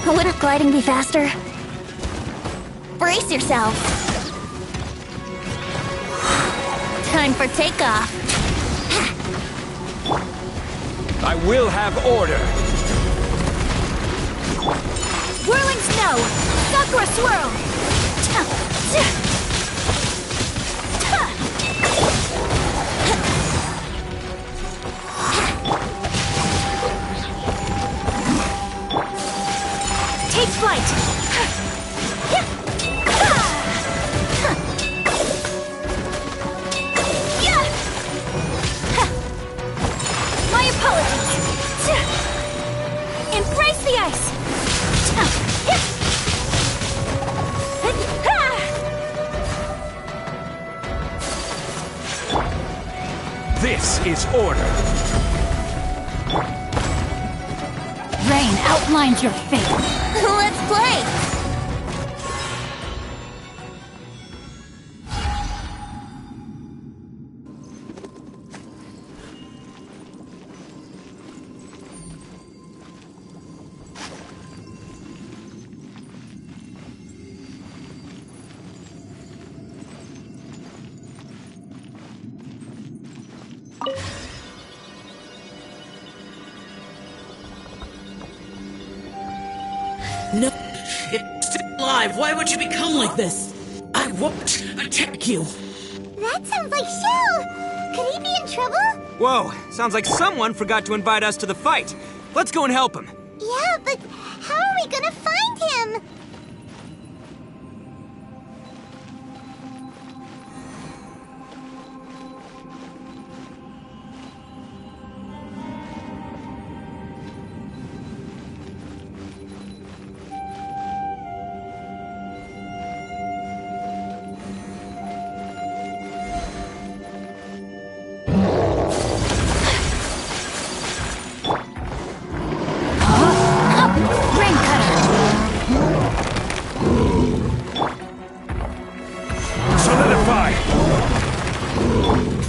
Wouldn't gliding be faster? Brace yourself. Time for takeoff. I will have order. Whirling snow! Sakura swirl! Take flight! My apologies! Embrace the ice! This is order. Rain outlines your fate. Let's play! No, it's still alive. Why would you become like this? I won't attack you. That sounds like Shell! Could he be in trouble? Whoa, sounds like someone forgot to invite us to the fight. Let's go and help him. Yeah, but how are we gonna find him?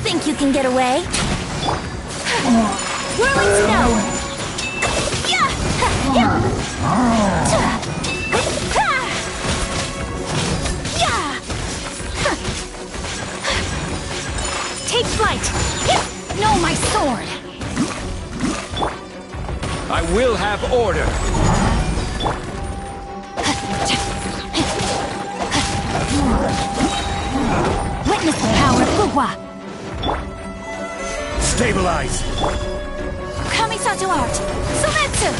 Think you can get away? Whirling snow! Take flight! No, my sword! I will have order. Witness the power of Fuwa! Stabilize! Kamisatu art! Sumetsu!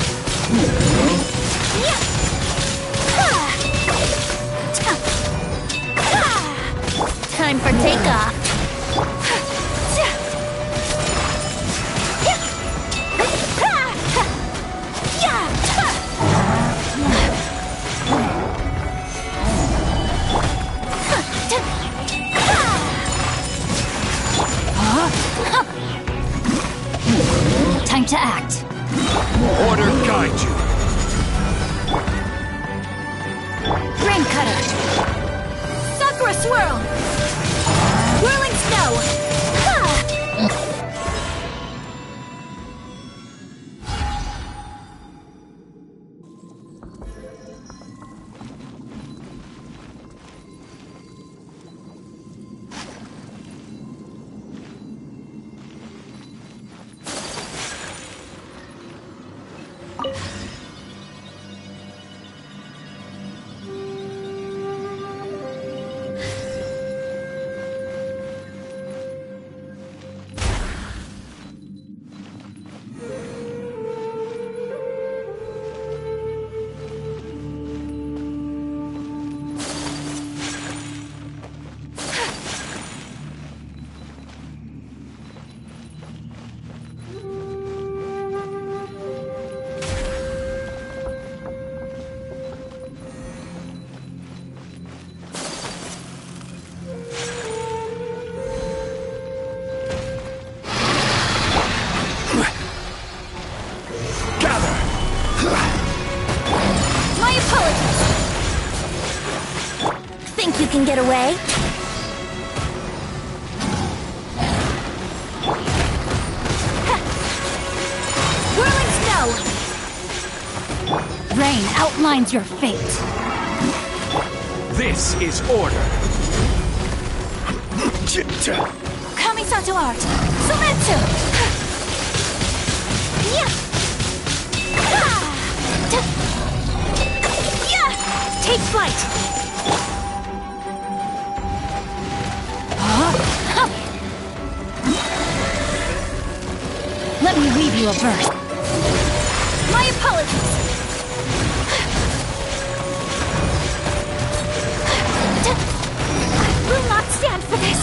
Time for takeoff! Time to act. Order guide you. Rain cutter. Sakura swirl! Whirling snow! you can get away? Whirling snow! Rain outlines your fate. This is order. Kamisato art! Sumetsu! Yeah! Yeah! Take flight! Let me weave you a verse. My apologies! I will not stand for this!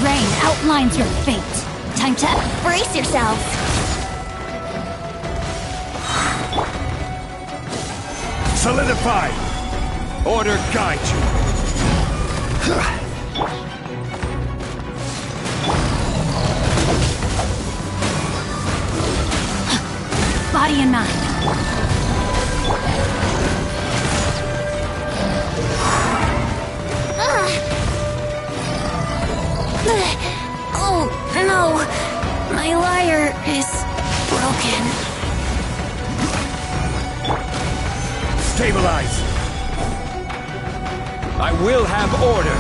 Rain outlines your fate. Time to brace yourselves. Solidify! Order guide you. Body and mind. Oh, no! My lyre is broken. Stabilize! I will have order!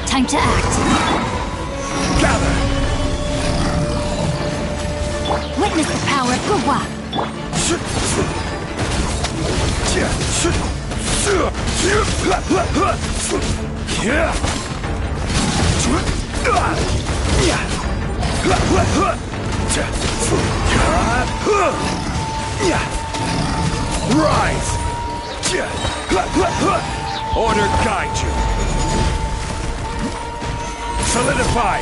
Time to act. Gather! Witness the power of Guhua. Rise! Order guide you. Solidify!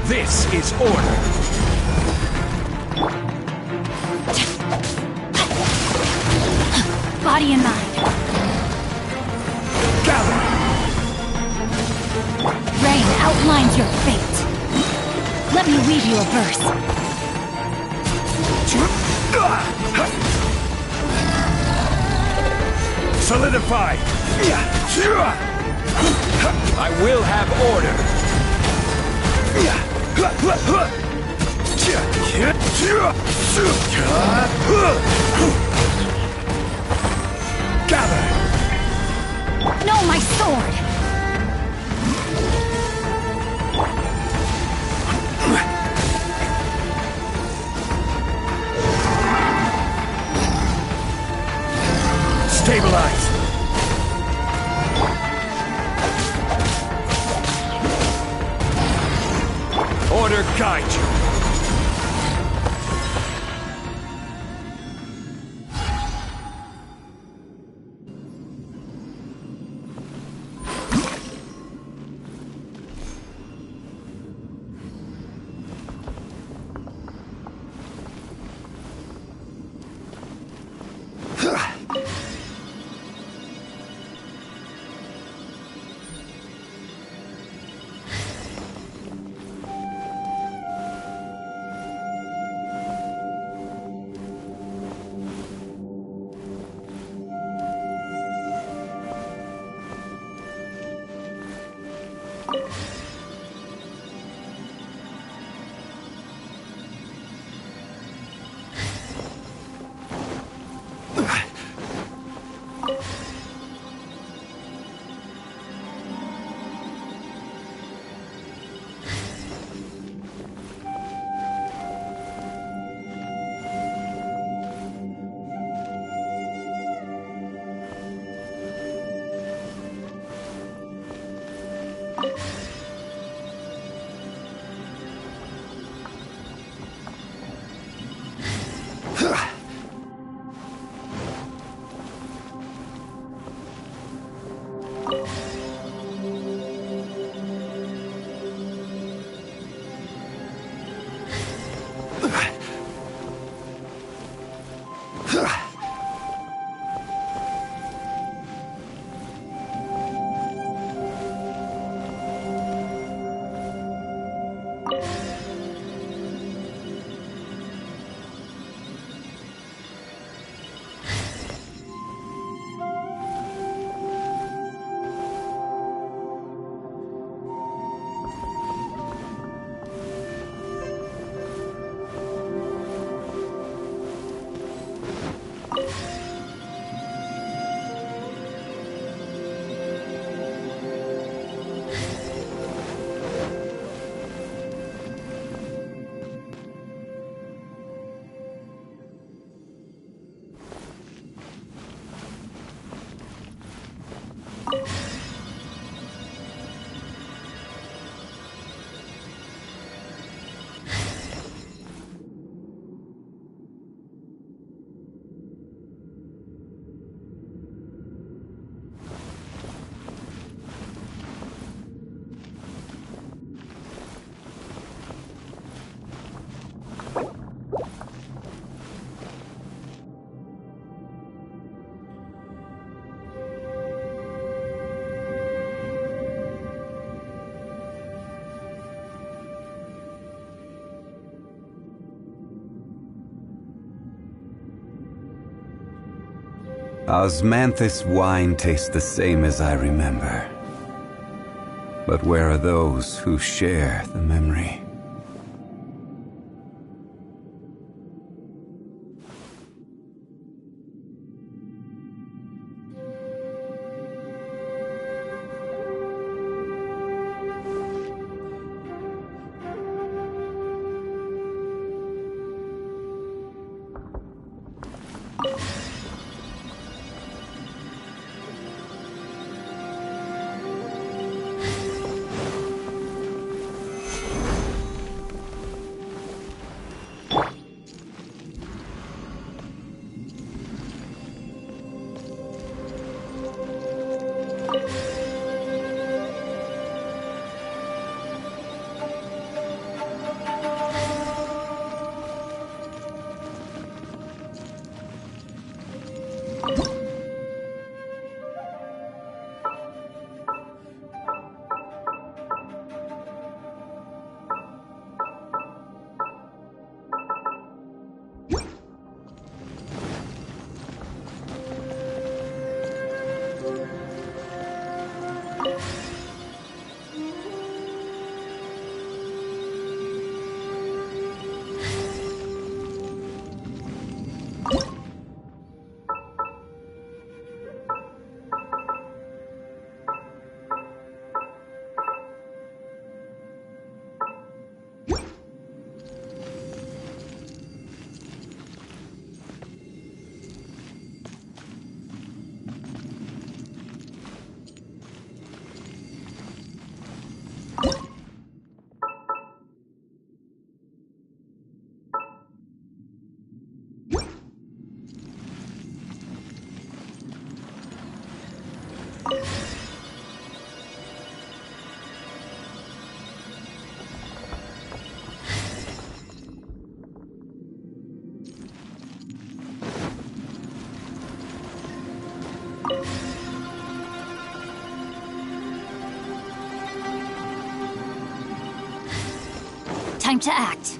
This is order. Body and mind. Gather! Rain outlines your fate. Let me weave you a verse. Solidify! I will have order! Gather! No, my sword! Stabilize! Order guide you! Osmanthus wine tastes the same as I remember. But where are those who share the memory? Time to act.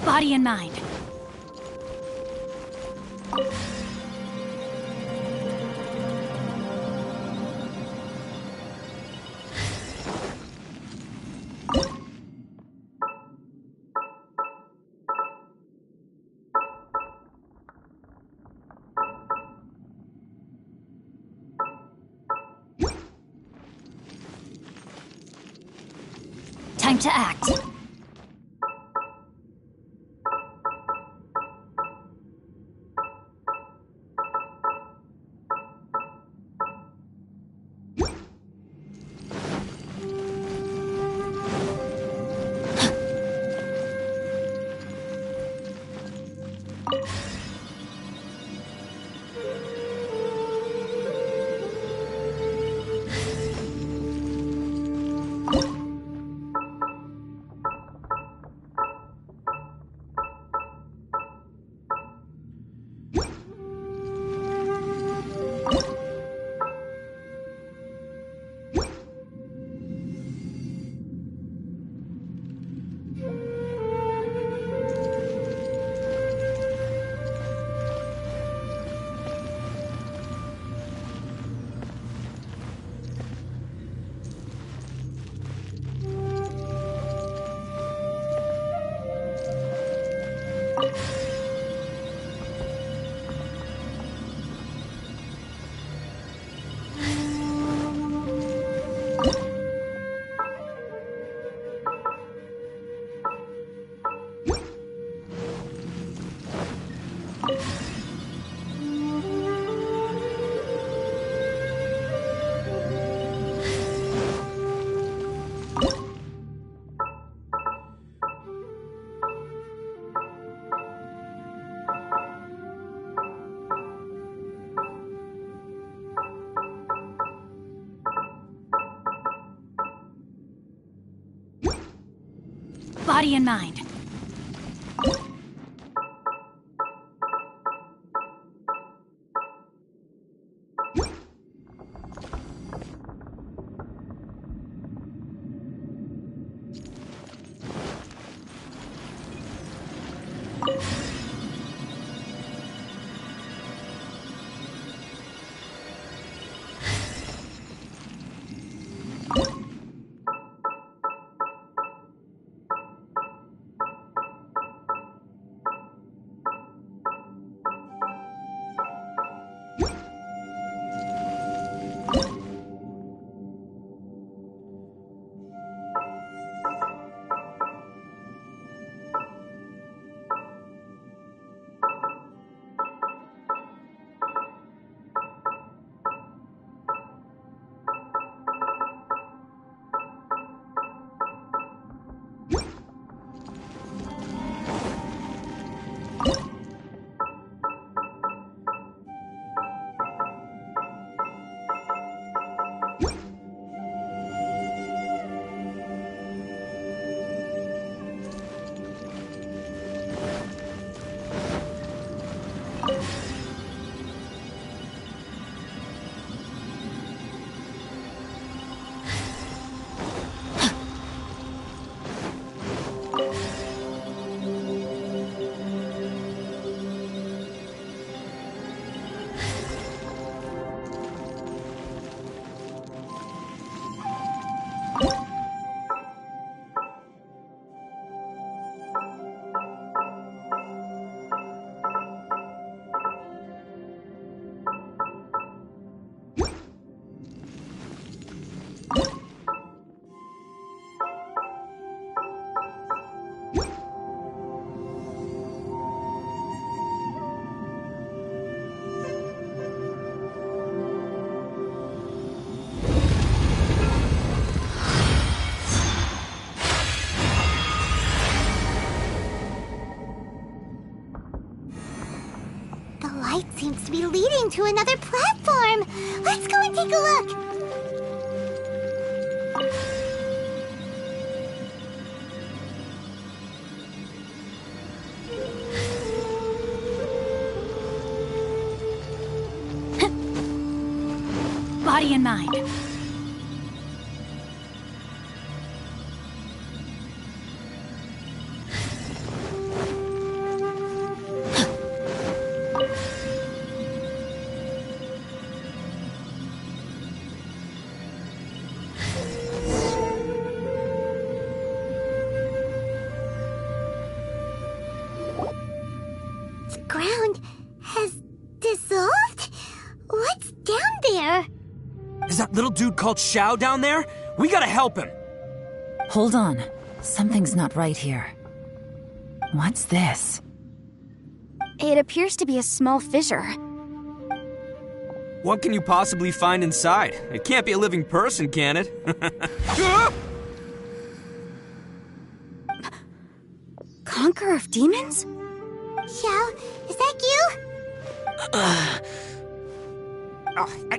Body and mind. Time to act. Body and mind. Seems to be leading to another platform. Let's go and take a look. Body and mind. The ground has dissolved? What's down there? Is that little dude called Xiao down there? We gotta help him. Hold on. Something's not right here. What's this? It appears to be a small fissure. What can you possibly find inside? It can't be a living person, can it? Conqueror of Demons? Xiao, is that you?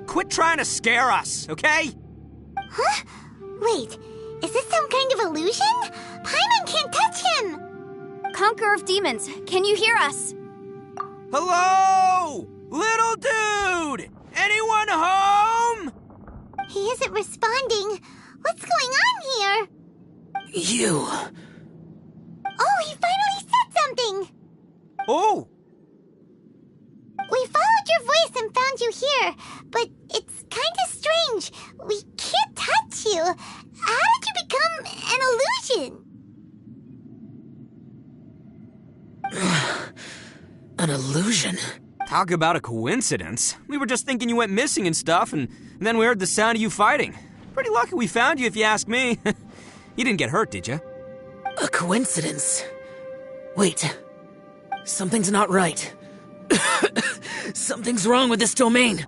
Quit trying to scare us, okay? Huh? Wait, is this some kind of illusion? Paimon can't touch him! Conqueror of Demons, can you hear us? Hello? Little dude! Anyone home? He isn't responding. What's going on here? You. Oh, he finally said something! Oh! We followed your voice and found you here, but it's kinda strange. We can't touch you. How did you become an illusion? An illusion? Talk about a coincidence. We were just thinking you went missing and stuff, and then we heard the sound of you fighting. Pretty lucky we found you, if you ask me. You didn't get hurt, did you? A coincidence? Wait. Something's not right. Something's wrong with this domain.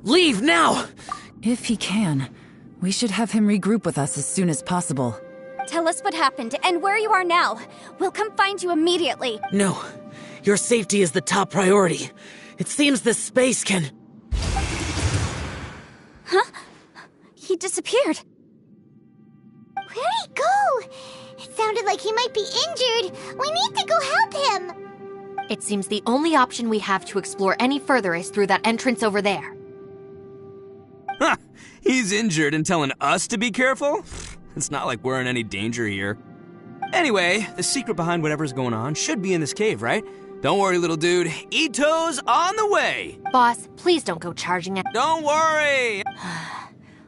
Leave now! If he can, we should have him regroup with us as soon as possible. Tell us what happened and where you are now. We'll come find you immediately. No. Your safety is the top priority. It seems this space can... Huh? He disappeared. Where'd he go? It sounded like he might be injured. We need to go help him. It seems the only option we have to explore any further is through that entrance over there. Huh. He's injured and telling us to be careful? It's not like we're in any danger here. Anyway, the secret behind whatever's going on should be in this cave, right? Don't worry, little dude. Ito's on the way! Boss, please don't go charging at— Don't worry!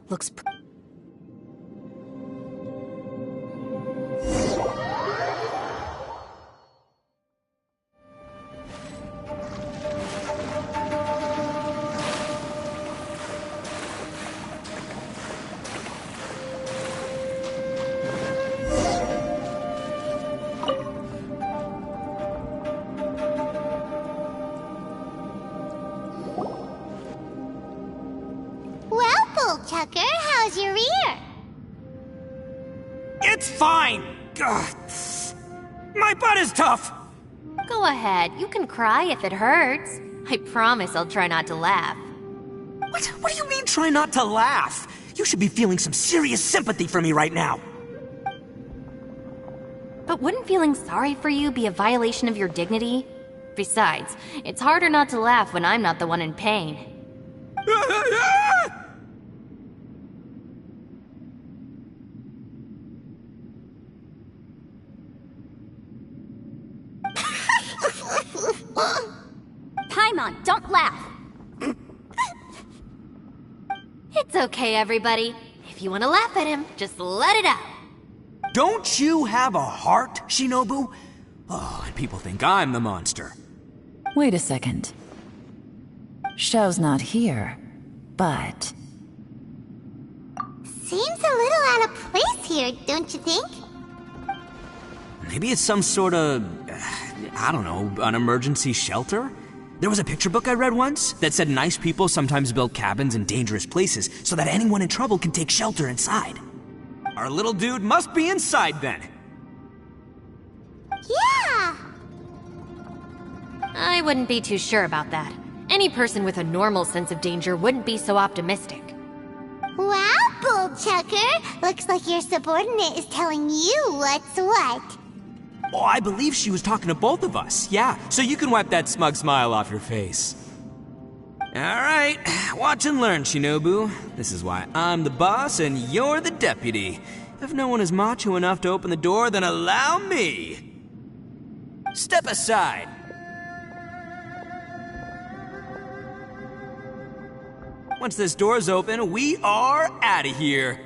Looks Well, Bullchucker, how's your ear? It's fine! Ugh. My butt is tough! Go ahead, you can cry if it hurts. I promise I'll try not to laugh. What do you mean, try not to laugh? You should be feeling some serious sympathy for me right now. But wouldn't feeling sorry for you be a violation of your dignity? Besides, it's harder not to laugh when I'm not the one in pain. Paimon, don't laugh. It's okay, everybody. If you want to laugh at him, just let it out. Don't you have a heart, Shinobu? Oh, and people think I'm the monster. Wait a second. Xiao's not here, but... Seems a little out of place here, don't you think? Maybe it's some sort of, I don't know, an emergency shelter? There was a picture book I read once that said nice people sometimes build cabins in dangerous places so that anyone in trouble can take shelter inside. Our little dude must be inside then. Yeah! I wouldn't be too sure about that. Any person with a normal sense of danger wouldn't be so optimistic. Wow, Bullchucker! Looks like your subordinate is telling you what's what. Oh, I believe she was talking to both of us. Yeah, so you can wipe that smug smile off your face. Alright, watch and learn, Shinobu. This is why I'm the boss and you're the deputy. If no one is macho enough to open the door, then allow me. Step aside. Once this door's open, we are out of here.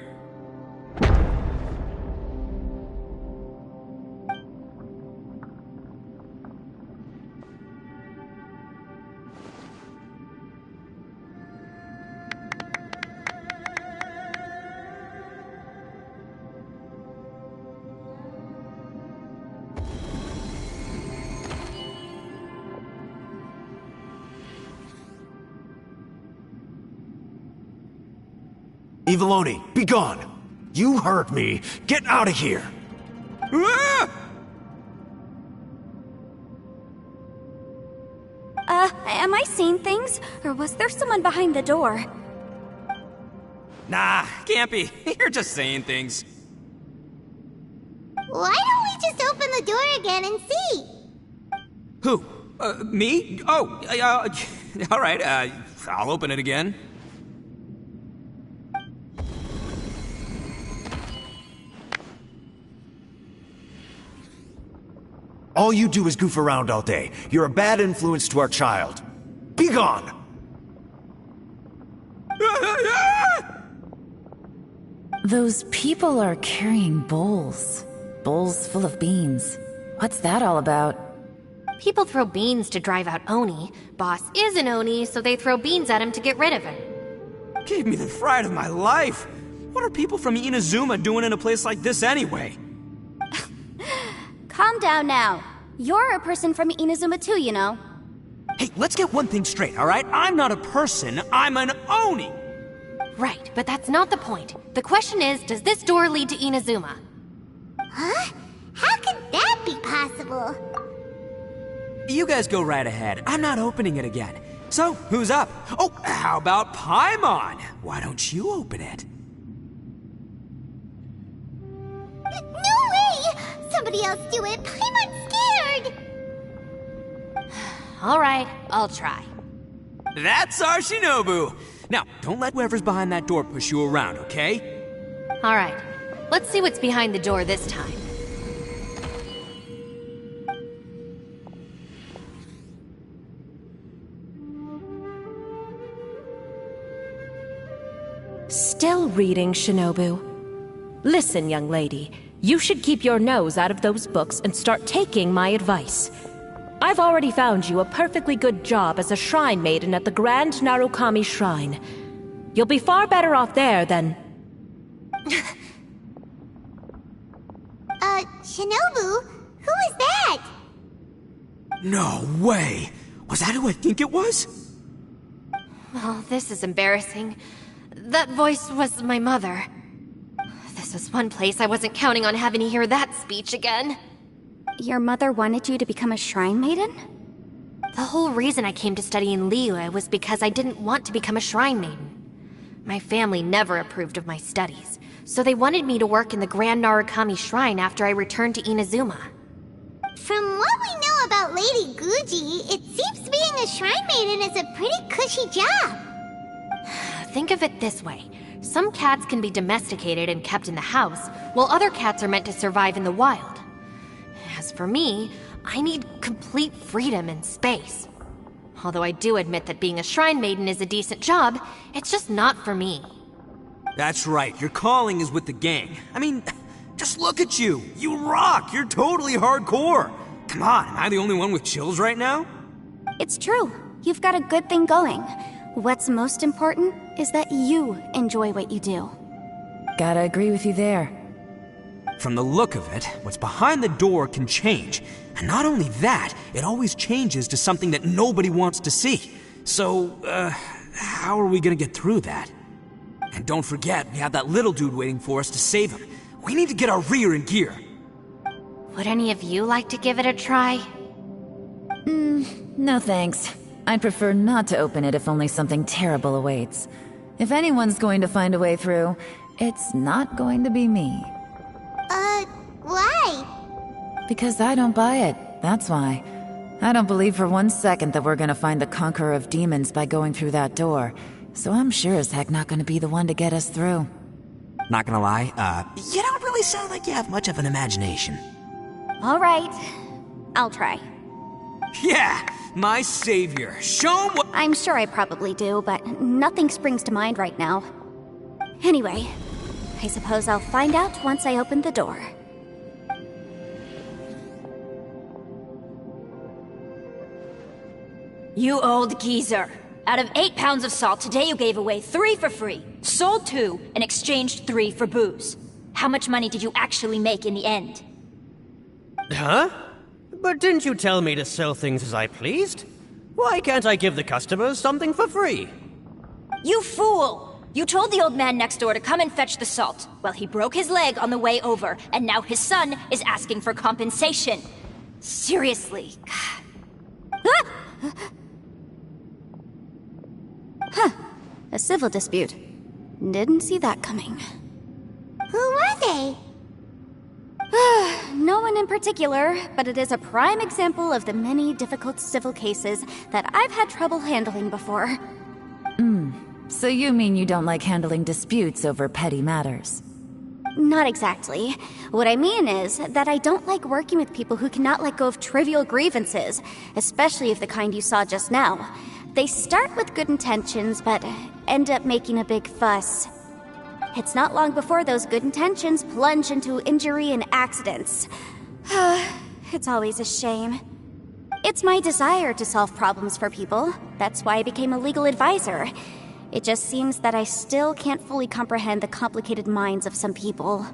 Eviloni, be gone! You heard me! Get out of here! Ah! Am I seeing things? Or was there someone behind the door? Nah, can't be. You're just saying things. Why don't we just open the door again and see? Who? Me? Oh, alright, I'll open it again. All you do is goof around all day. You're a bad influence to our child. Be gone! Those people are carrying bowls. Bowls full of beans. What's that all about? People throw beans to drive out Oni. Boss is an Oni, so they throw beans at him to get rid of him. Gave me the fright of my life. What are people from Inazuma doing in a place like this anyway? Calm down now. You're a person from Inazuma too, you know. Hey, let's get one thing straight, alright? I'm not a person, I'm an Oni! Right, but that's not the point. The question is, does this door lead to Inazuma? Huh? How could that be possible? You guys go right ahead. I'm not opening it again. So, who's up? Oh, how about Paimon? Why don't you open it? No way! Somebody else do it. Paimon's scared! Alright, I'll try. That's our Shinobu! Now, don't let whoever's behind that door push you around, okay? Alright, let's see what's behind the door this time. Still reading, Shinobu. Listen, young lady. You should keep your nose out of those books and start taking my advice. I've already found you a perfectly good job as a shrine maiden at the Grand Narukami Shrine. You'll be far better off there than... Shinobu? Who is that? No way! Was that who I think it was? Oh, this is embarrassing. That voice was my mother. This was one place I wasn't counting on having to hear that speech again. Your mother wanted you to become a shrine maiden? The whole reason I came to study in Liyue was because I didn't want to become a shrine maiden. My family never approved of my studies, so they wanted me to work in the Grand Narukami Shrine after I returned to Inazuma. From what we know about Lady Guji, it seems being a shrine maiden is a pretty cushy job. Think of it this way. Some cats can be domesticated and kept in the house, while other cats are meant to survive in the wild. As for me, I need complete freedom and space. Although I do admit that being a shrine maiden is a decent job, it's just not for me. That's right, your calling is with the gang. I mean, just look at you. You rock, you're totally hardcore. Come on, am I the only one with chills right now? It's true. You've got a good thing going. What's most important is that you enjoy what you do. Gotta agree with you there. From the look of it, what's behind the door can change. And not only that, it always changes to something that nobody wants to see. So, how are we gonna get through that? And don't forget, we have that little dude waiting for us to save him. We need to get our rear in gear. Would any of you like to give it a try? No thanks. I'd prefer not to open it if only something terrible awaits. If anyone's going to find a way through, it's not going to be me. Why? Because I don't buy it, that's why. I don't believe for one second that we're gonna find the Conqueror of Demons by going through that door, so I'm sure as heck not gonna be the one to get us through. Not gonna lie, you don't really sound like you have much of an imagination. All right. I'll try. Yeah, my savior. Show 'em what— I'm sure I probably do, but nothing springs to mind right now. Anyway, I suppose I'll find out once I open the door. You old geezer. Out of 8 pounds of salt, today you gave away 3 for free, sold 2, and exchanged 3 for booze. How much money did you actually make in the end? Huh? But didn't you tell me to sell things as I pleased? Why can't I give the customers something for free? You fool! You told the old man next door to come and fetch the salt. Well, he broke his leg on the way over, and now his son is asking for compensation. Seriously. Huh. A civil dispute. Didn't see that coming. Who were they? No one in particular, but it is a prime example of the many difficult civil cases that I've had trouble handling before. So you mean you don't like handling disputes over petty matters? Not exactly. What I mean is that I don't like working with people who cannot let go of trivial grievances, especially of the kind you saw just now. They start with good intentions, but end up making a big fuss. It's not long before those good intentions plunge into injury and accidents. It's always a shame. It's my desire to solve problems for people. That's why I became a legal advisor. It just seems that I still can't fully comprehend the complicated minds of some people.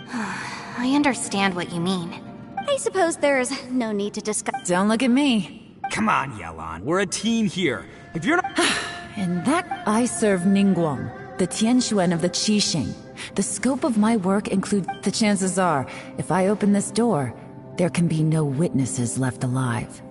I understand what you mean. I suppose there's no need to discuss. Don't look at me. Come on, Yelan. We're a team here. If you're not... In that, I serve Ningguang, the Tianxuan of the Qixing. The scope of my work includes... The chances are, if I open this door, there can be no witnesses left alive.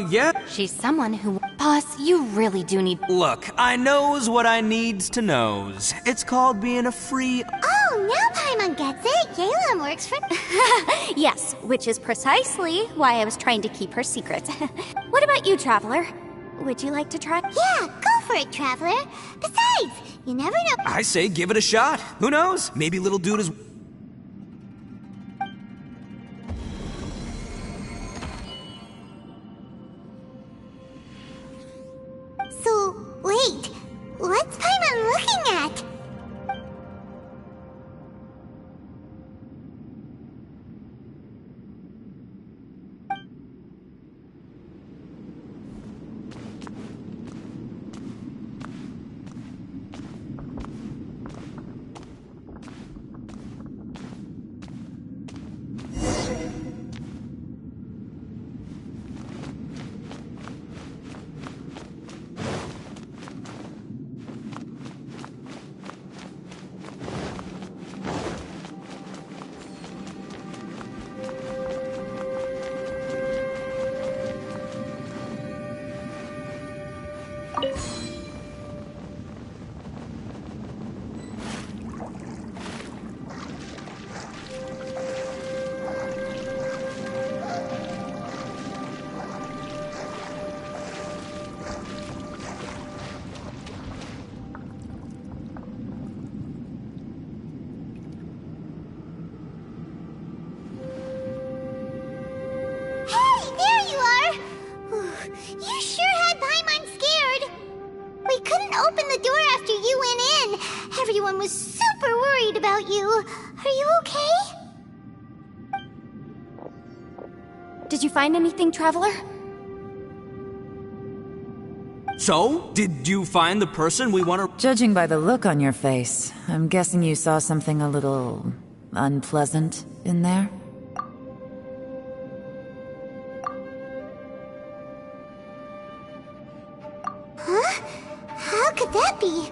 Yeah? She's someone who... Boss, you really do need... Look, I knows what I needs to knows. It's called being a free... Oh, now Paimon gets it. Yelan works for... Yes, which is precisely why I was trying to keep her secret. What about you, Traveler? Would you like to try? Yeah, go for it, Traveler. Besides, you never know... I say give it a shot. Who knows? Maybe little dude is... So, wait. What's Paimon looking at? Open the door after you went in. Everyone was super worried about you. Are you okay? Did you find anything, Traveler? So, did you find the person we want to... Judging by the look on your face, I'm guessing you saw something a little... unpleasant in there? Huh? How could that be?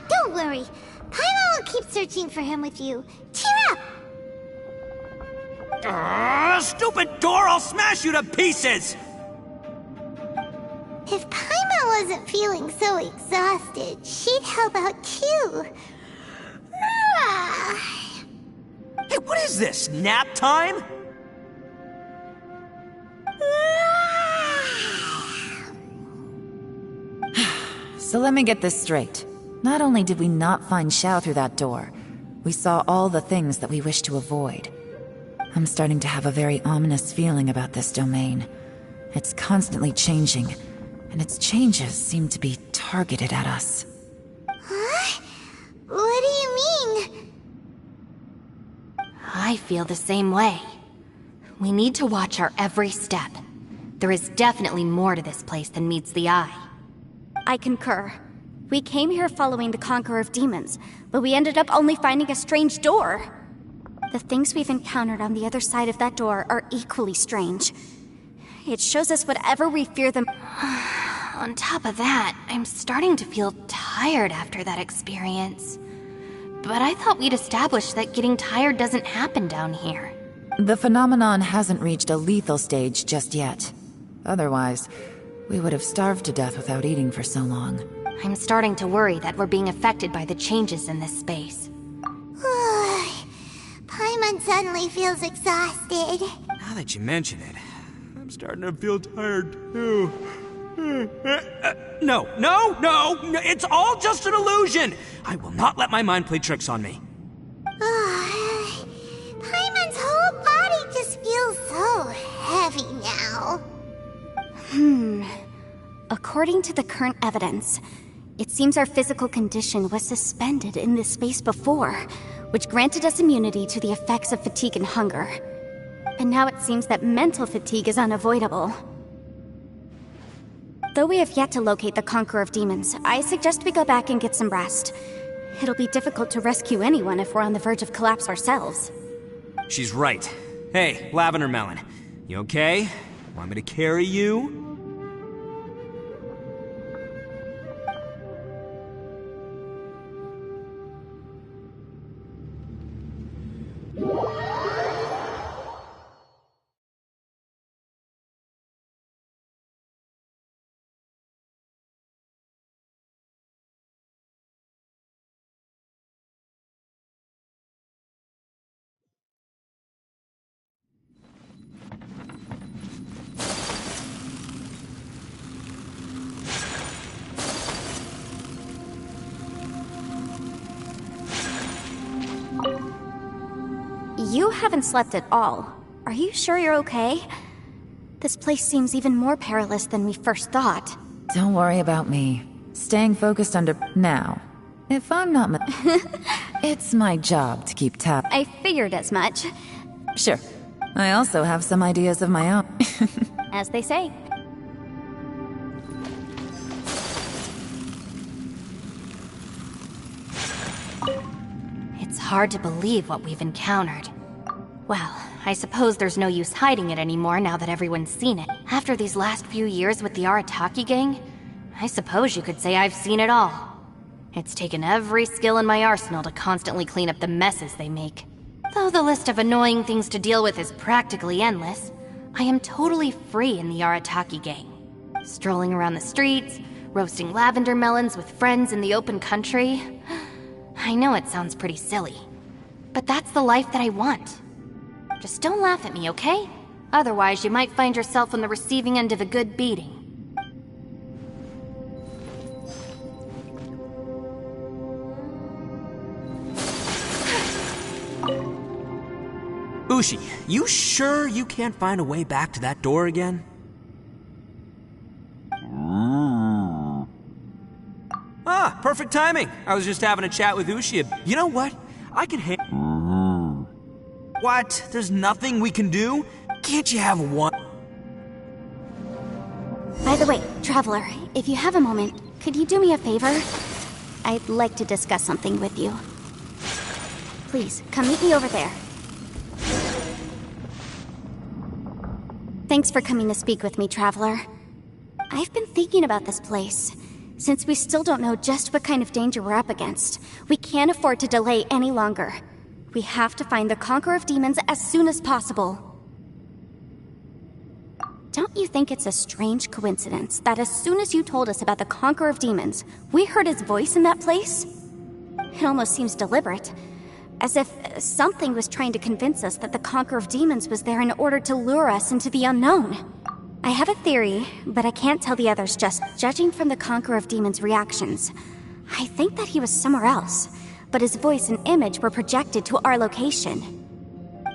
Don't worry. Paimon will keep searching for him with you. Cheer up! Stupid door! I'll smash you to pieces! If Paimon wasn't feeling so exhausted, she'd help out too. Hey, what is this? Nap time? So let me get this straight. Not only did we not find Xiao through that door, we saw all the things that we wish to avoid. I'm starting to have a very ominous feeling about this domain. It's constantly changing, and its changes seem to be targeted at us. Huh? What do you mean? I feel the same way. We need to watch our every step. There is definitely more to this place than meets the eye. I concur. We came here following the Conqueror of Demons, but we ended up only finding a strange door. The things we've encountered on the other side of that door are equally strange. It shows us whatever we fear them. On top of that, I'm starting to feel tired after that experience. But I thought we'd established that getting tired doesn't happen down here. The phenomenon hasn't reached a lethal stage just yet. Otherwise, we would have starved to death without eating for so long. I'm starting to worry that we're being affected by the changes in this space. Paimon suddenly feels exhausted. Now that you mention it, I'm starting to feel tired too. No, it's all just an illusion! I will not let my mind play tricks on me. Paimon's whole body just feels so heavy now. According to the current evidence, it seems our physical condition was suspended in this space before, which granted us immunity to the effects of fatigue and hunger. And now it seems that mental fatigue is unavoidable. Though we have yet to locate the Conqueror of Demons, I suggest we go back and get some rest. It'll be difficult to rescue anyone if we're on the verge of collapse ourselves. She's right. Hey, Lavender Melon. You okay? Want me to carry you? You haven't slept at all. Are you sure you're okay? This place seems even more perilous than we first thought. Don't worry about me. Staying focused under... Now, if I'm not... It's my job to keep tab... I figured as much. Sure. I also have some ideas of my own. As they say. It's hard to believe what we've encountered. Well, I suppose there's no use hiding it anymore now that everyone's seen it. After these last few years with the Arataki gang, I suppose you could say I've seen it all. It's taken every skill in my arsenal to constantly clean up the messes they make. Though the list of annoying things to deal with is practically endless, I am totally free in the Arataki gang. Strolling around the streets, roasting lavender melons with friends in the open country. I know it sounds pretty silly, but that's the life that I want. Just don't laugh at me, okay? Otherwise, you might find yourself on the receiving end of a good beating. Ushi, you sure you can't find a way back to that door again? Ah, perfect timing. I was just having a chat with Ushi. You know what? I can What? There's nothing we can do? Can't you have one? By the way, Traveler, if you have a moment, could you do me a favor? I'd like to discuss something with you. Please, come meet me over there. Thanks for coming to speak with me, Traveler. I've been thinking about this place. Since we still don't know just what kind of danger we're up against, we can't afford to delay any longer. We have to find the Conqueror of Demons as soon as possible. Don't you think it's a strange coincidence that as soon as you told us about the Conqueror of Demons, we heard his voice in that place? It almost seems deliberate. As if something was trying to convince us that the Conqueror of Demons was there in order to lure us into the unknown. I have a theory, but I can't tell the others just judging from the Conqueror of Demons' reactions. I think that he was somewhere else, but his voice and image were projected to our location.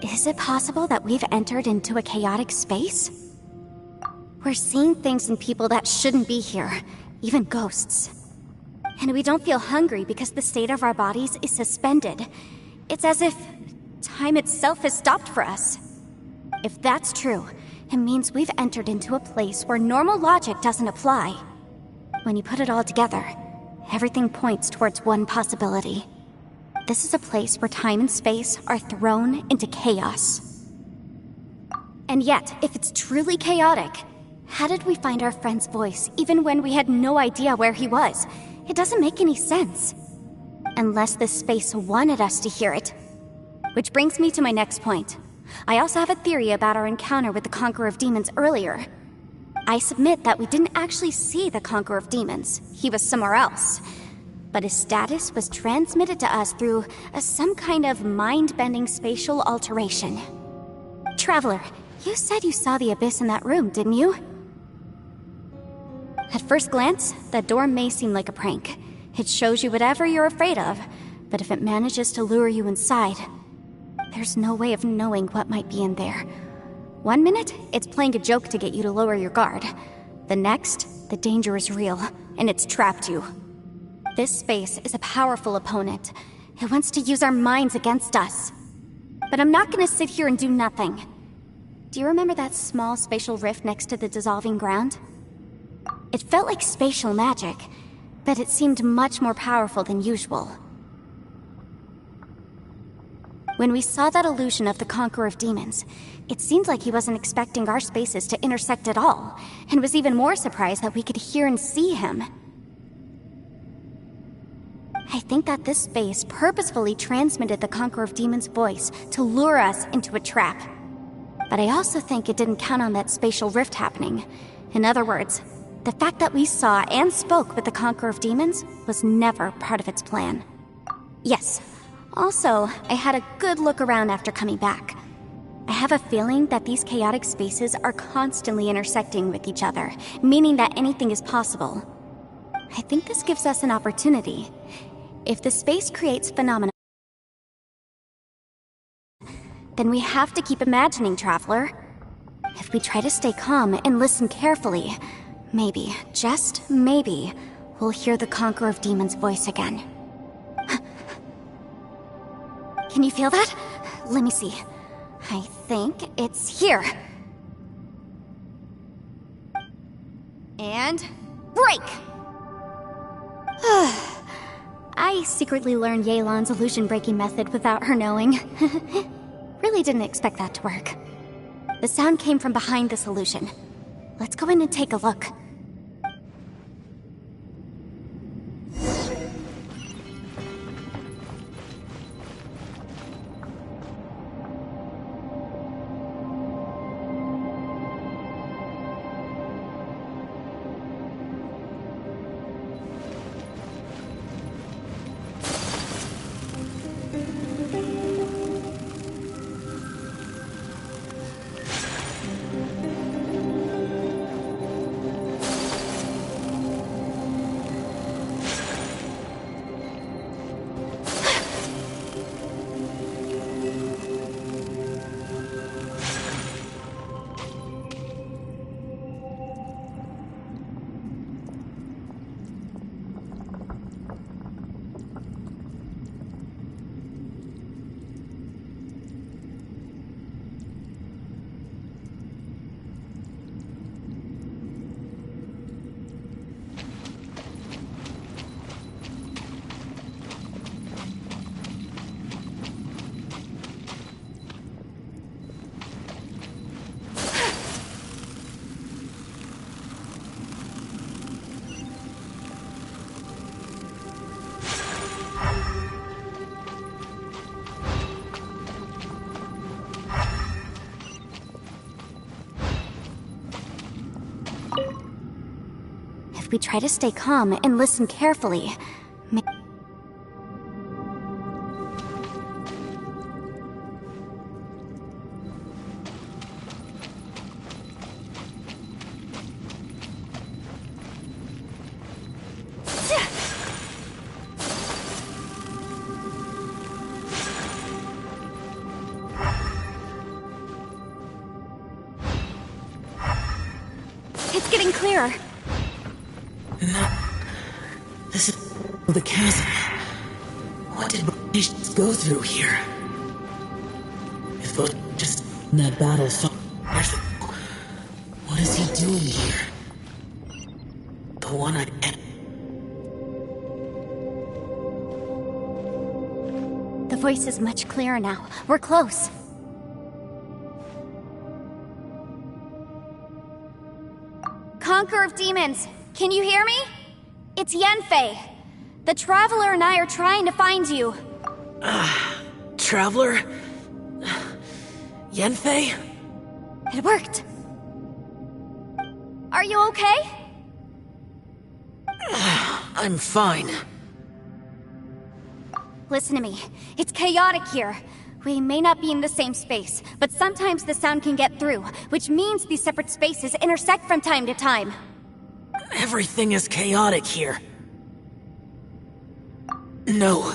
Is it possible that we've entered into a chaotic space? We're seeing things in people that shouldn't be here, even ghosts. And we don't feel hungry because the state of our bodies is suspended. It's as if time itself has stopped for us. If that's true, it means we've entered into a place where normal logic doesn't apply. When you put it all together, everything points towards one possibility. This is a place where time and space are thrown into chaos. And yet, if it's truly chaotic, how did we find our friend's voice even when we had no idea where he was? It doesn't make any sense. Unless this space wanted us to hear it. Which brings me to my next point. I also have a theory about our encounter with the Conqueror of Demons earlier. I submit that we didn't actually see the Conqueror of Demons. He was somewhere else. But his status was transmitted to us through some kind of mind-bending spatial alteration. Traveler, you said you saw the abyss in that room, didn't you? At first glance, that door may seem like a prank. It shows you whatever you're afraid of, but if it manages to lure you inside, there's no way of knowing what might be in there. 1 minute, it's playing a joke to get you to lower your guard. The next, the danger is real, and it's trapped you. This space is a powerful opponent. It wants to use our minds against us. But I'm not gonna sit here and do nothing. Do you remember that small spatial rift next to the dissolving ground? It felt like spatial magic, but it seemed much more powerful than usual. When we saw that illusion of the Conqueror of Demons, it seemed like he wasn't expecting our spaces to intersect at all, and was even more surprised that we could hear and see him. I think that this space purposefully transmitted the Conqueror of Demons' voice to lure us into a trap. But I also think it didn't count on that spatial rift happening. In other words, the fact that we saw and spoke with the Conqueror of Demons was never part of its plan. Yes. Also, I had a good look around after coming back. I have a feeling that these chaotic spaces are constantly intersecting with each other, meaning that anything is possible. I think this gives us an opportunity. If the space creates phenomena, then we have to keep imagining, Traveler. If we try to stay calm and listen carefully, maybe, just maybe, we'll hear the Conqueror of Demons' voice again. Can you feel that? Let me see. I think it's here. And break! I secretly learned Yelan's illusion-breaking method without her knowing. Really didn't expect that to work. The sound came from behind this illusion. Let's go in and take a look. If we try to stay calm and listen carefully, it's getting clearer. No. This is the chasm. What did nations go through here? If it just in that battle so what is he doing here? The one-eyed man. The voice is much clearer now. We're close. Conqueror of Demons, can you hear me? It's Yanfei. The Traveler and I are trying to find you. Traveler? Yanfei? It worked. Are you okay? I'm fine. Listen to me. It's chaotic here. We may not be in the same space, but sometimes the sound can get through, which means these separate spaces intersect from time to time. Everything is chaotic here. No.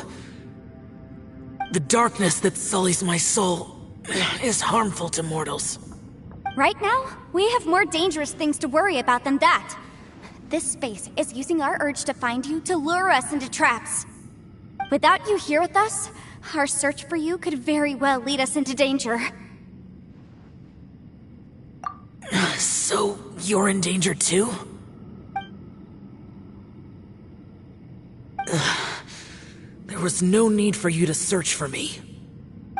The darkness that sullies my soul is harmful to mortals. Right now, we have more dangerous things to worry about than that. This space is using our urge to find you to lure us into traps. Without you here with us, our search for you could very well lead us into danger. So, you're in danger too? There was no need for you to search for me.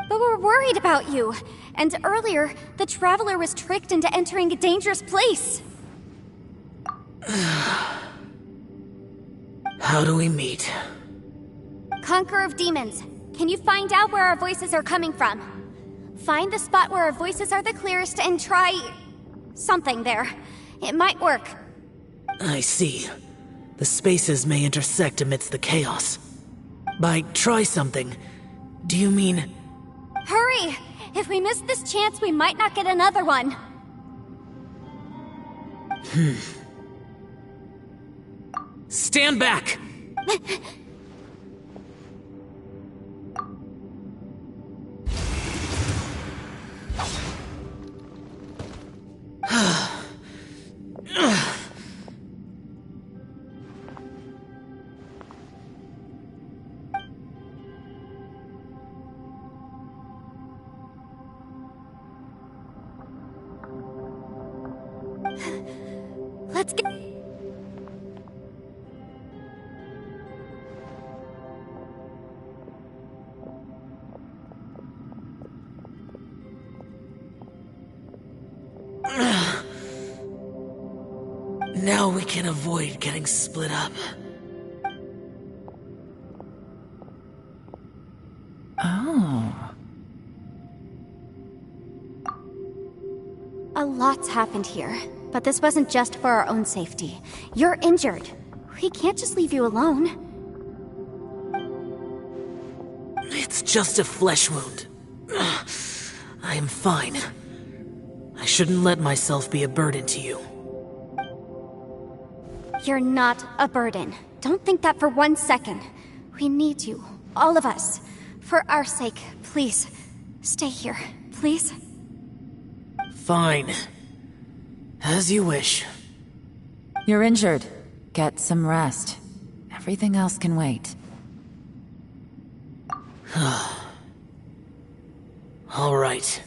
But we're worried about you. And earlier, the Traveler was tricked into entering a dangerous place. How do we meet? Conqueror of Demons, can you find out where our voices are coming from? Find the spot where our voices are the clearest and try... something there. It might work. I see. The spaces may intersect amidst the chaos. By try something, do you mean... Hurry! If we miss this chance, we might not get another one. Stand back! Let's get... Now we can avoid getting split up. Oh. A lot's happened here, but this wasn't just for our own safety. You're injured. We can't just leave you alone. It's just a flesh wound. I am fine. I shouldn't let myself be a burden to you. You're not a burden. Don't think that for 1 second. We need you, all of us. For our sake, please, stay here, please. Fine. As you wish. You're injured. Get some rest. Everything else can wait. All right.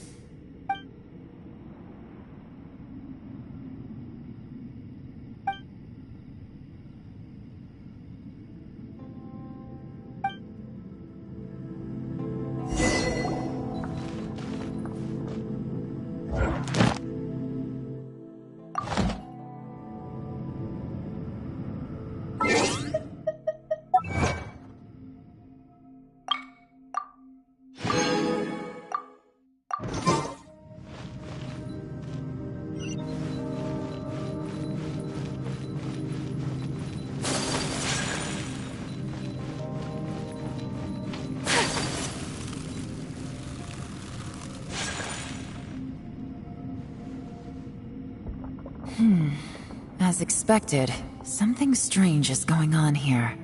As expected, something strange is going on here.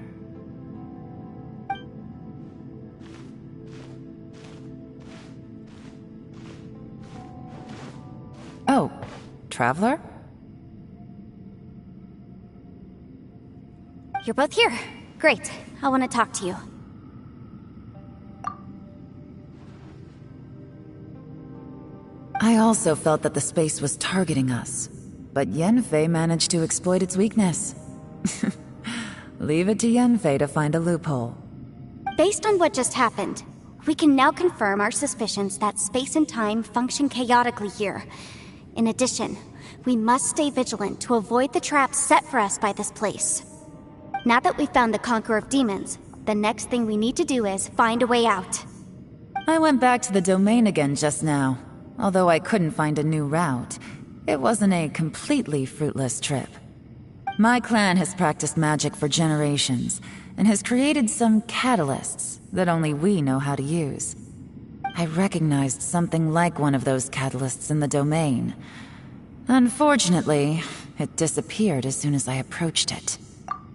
Oh, Traveler? You're both here. Great. I want to talk to you. I also felt that the space was targeting us, but Yanfei managed to exploit its weakness. Leave it to Yanfei to find a loophole. Based on what just happened, we can now confirm our suspicions that space and time function chaotically here. In addition, we must stay vigilant to avoid the traps set for us by this place. Now that we've found the Conqueror of Demons, the next thing we need to do is find a way out. I went back to the domain again just now. Although I couldn't find a new route, it wasn't a completely fruitless trip. My clan has practiced magic for generations, and has created some catalysts that only we know how to use. I recognized something like one of those catalysts in the domain. Unfortunately, it disappeared as soon as I approached it.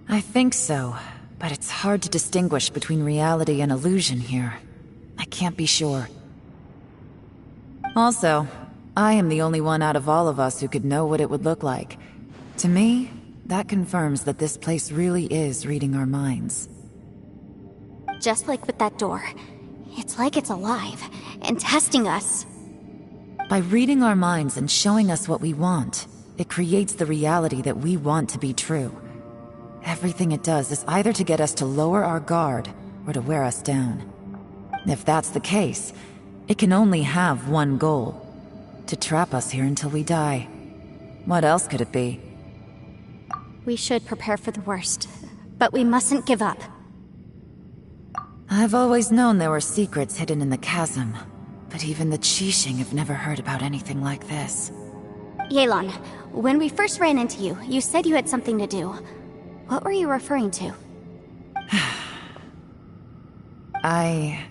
I think so, but it's hard to distinguish between reality and illusion here. I can't be sure. Also, I am the only one out of all of us who could know what it would look like. To me, that confirms that this place really is reading our minds. Just like with that door. It's like it's alive, and testing us. By reading our minds and showing us what we want, it creates the reality that we want to be true. Everything it does is either to get us to lower our guard or to wear us down. If that's the case, it can only have one goal: to trap us here until we die. What else could it be? We should prepare for the worst, but we mustn't give up. I've always known there were secrets hidden in the chasm, but even the Qixing have never heard about anything like this. Yelan, when we first ran into you, you said you had something to do. What were you referring to? I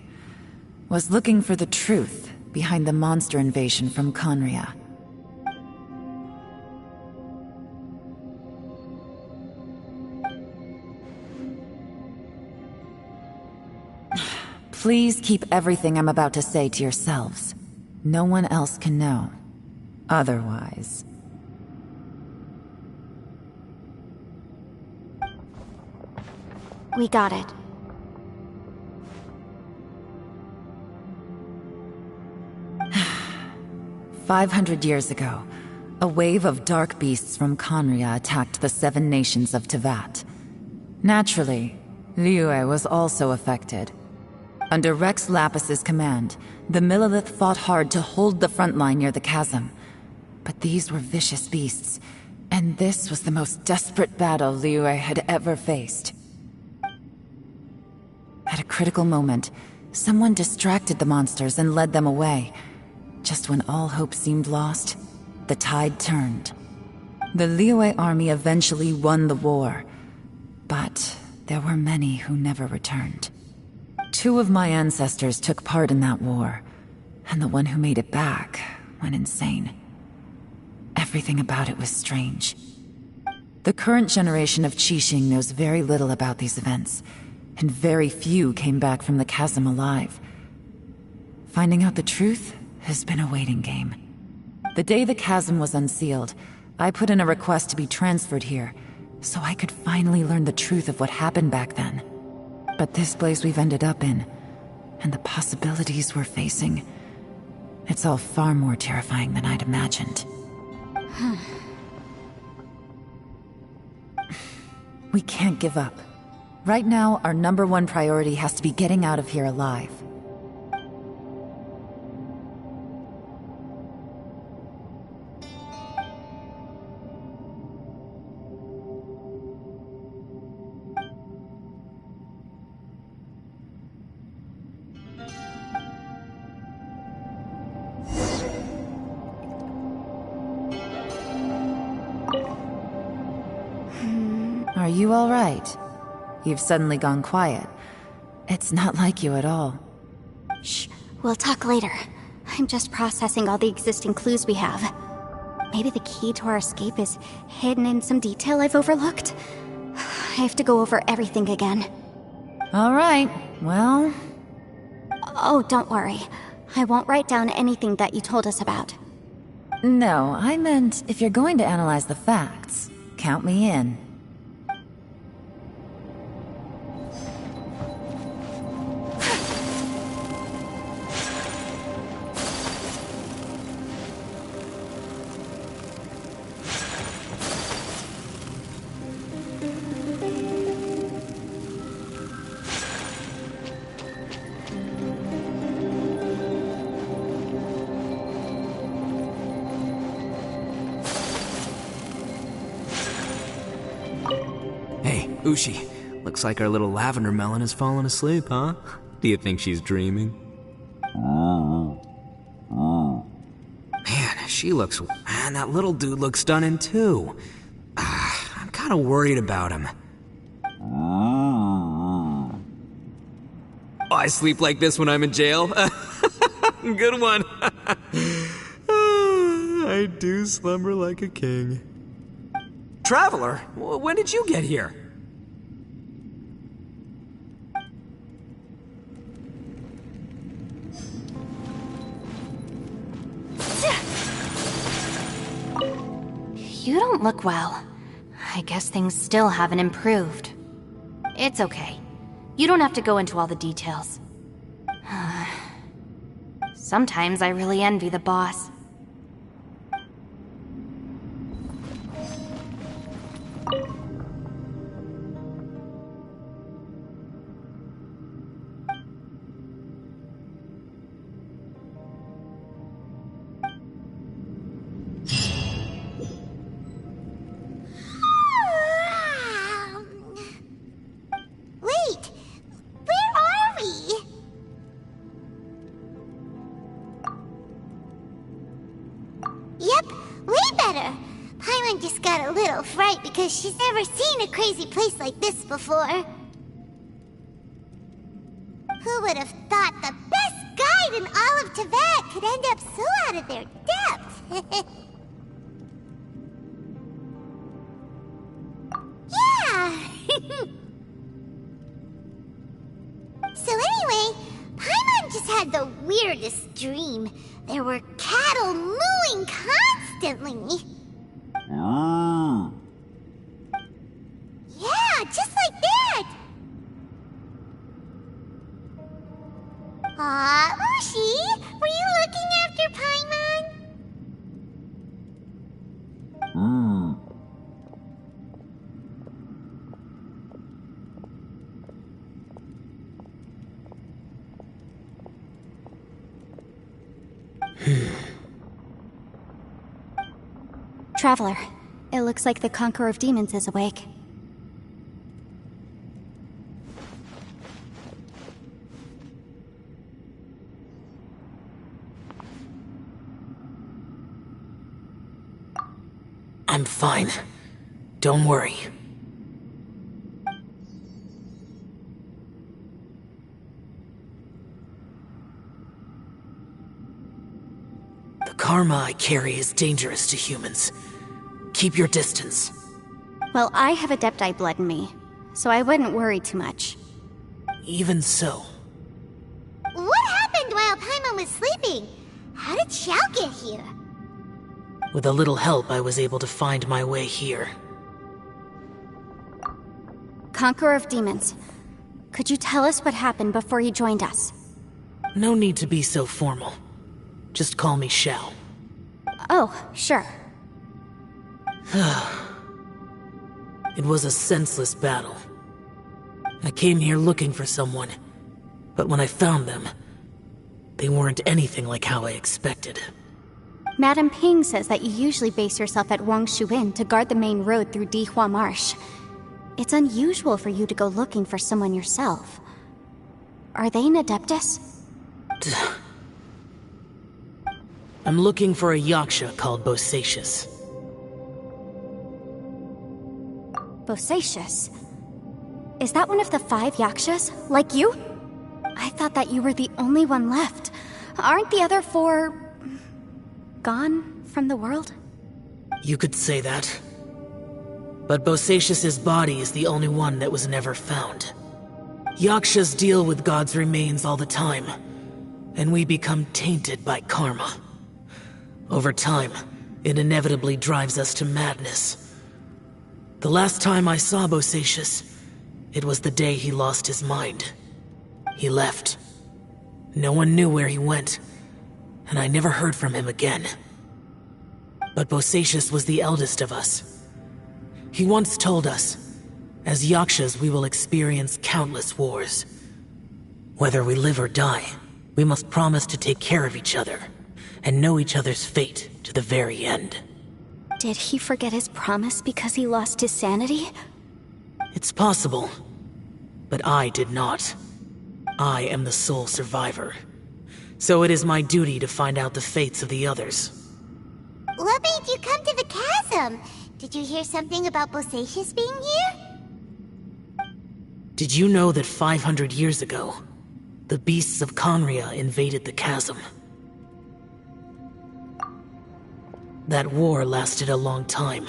was looking for the truth behind the monster invasion from Khaenri'ah. Please keep everything I'm about to say to yourselves. No one else can know. Otherwise... We got it. "500 years ago, a wave of dark beasts from Khaenri'ah attacked the 7 nations of Teyvat. Naturally, Liyue was also affected. Under Rex Lapis's command, the Millelith fought hard to hold the front line near the chasm. But these were vicious beasts, and this was the most desperate battle Liyue had ever faced. At a critical moment, someone distracted the monsters and led them away. Just when all hope seemed lost, the tide turned. The Liyue army eventually won the war, but there were many who never returned. 2 of my ancestors took part in that war, and the one who made it back went insane. Everything about it was strange. The current generation of Qixing knows very little about these events, and very few came back from the chasm alive. Finding out the truth has been a waiting game. The day the chasm was unsealed, I put in a request to be transferred here, so I could finally learn the truth of what happened back then. But this place we've ended up in, and the possibilities we're facing, it's all far more terrifying than I'd imagined. We can't give up. Right now, our #1 priority has to be getting out of here alive. Are you all right? You've suddenly gone quiet. It's not like you at all. Shh, we'll talk later. I'm just processing all the existing clues we have. Maybe the key to our escape is hidden in some detail I've overlooked. I have to go over everything again. All right, well... Oh, don't worry. I won't write down anything that you told us about. No, I meant if you're going to analyze the facts, count me in. Ushi, looks like our little lavender melon has fallen asleep, huh? Do you think she's dreaming? Man, she looks... Man, that little dude looks stunning too. I'm kinda worried about him. Oh, I sleep like this when I'm in jail? Good one. I do slumber like a king. Traveler, when did you get here? You don't look well. I guess things still haven't improved. It's okay. You don't have to go into all the details. Sometimes I really envy the boss. Yep, way better. Paimon just got a little fright because she's never seen a crazy place like this before. Who would have thought the best guide in all of Teyvat could end up so out of their depth? Yeah! So anyway, Paimon just had the weirdest dream. There were cattle mooing constantly. Yeah, just like that! Aw, Ushi, were you looking after Paimon? Traveler, it looks like the Conqueror of Demons is awake. I'm fine. Don't worry. The karma I carry is dangerous to humans. Keep your distance. Well, I have Adepti blood in me, so I wouldn't worry too much. Even so. What happened while Paimon was sleeping? How did Xiao get here? With a little help, I was able to find my way here. Conqueror of Demons, could you tell us what happened before you joined us? No need to be so formal. Just call me Xiao. Oh, sure. It was a senseless battle. I came here looking for someone, but when I found them, they weren't anything like how I expected. Madame Ping says that you usually base yourself at Wangshu Inn to guard the main road through Dihua Marsh. It's unusual for you to go looking for someone yourself. Are they an Adeptus? I'm looking for a Yaksha called Bosacius. Bosacius? Is that one of the 5 Yakshas, like you? I thought that you were the only one left. Aren't the other 4... gone from the world? You could say that. But Bosacius's body is the only one that was never found. Yakshas deal with God's remains all the time, and we become tainted by karma. Over time, it inevitably drives us to madness. The last time I saw Bosacius, it was the day he lost his mind. He left. No one knew where he went, and I never heard from him again. But Bosacius was the eldest of us. He once told us, as Yakshas we will experience countless wars. Whether we live or die, we must promise to take care of each other, and know each other's fate to the very end. Did he forget his promise because he lost his sanity? It's possible, but I did not. I am the sole survivor. So it is my duty to find out the fates of the others. What made you come to the chasm? Did you hear something about Bosacius being here? Did you know that 500 years ago, the beasts of Conria invaded the chasm? That war lasted a long time.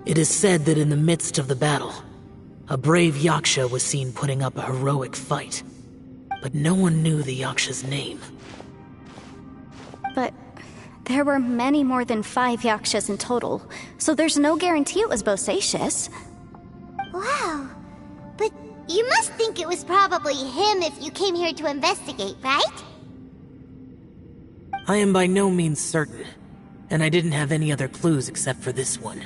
It is said that in the midst of the battle, a brave Yaksha was seen putting up a heroic fight. But no one knew the Yaksha's name. But there were many more than 5 Yakshas in total, so there's no guarantee it was Bosacius. Wow. But you must think it was probably him if you came here to investigate, right? I am by no means certain, and I didn't have any other clues except for this one.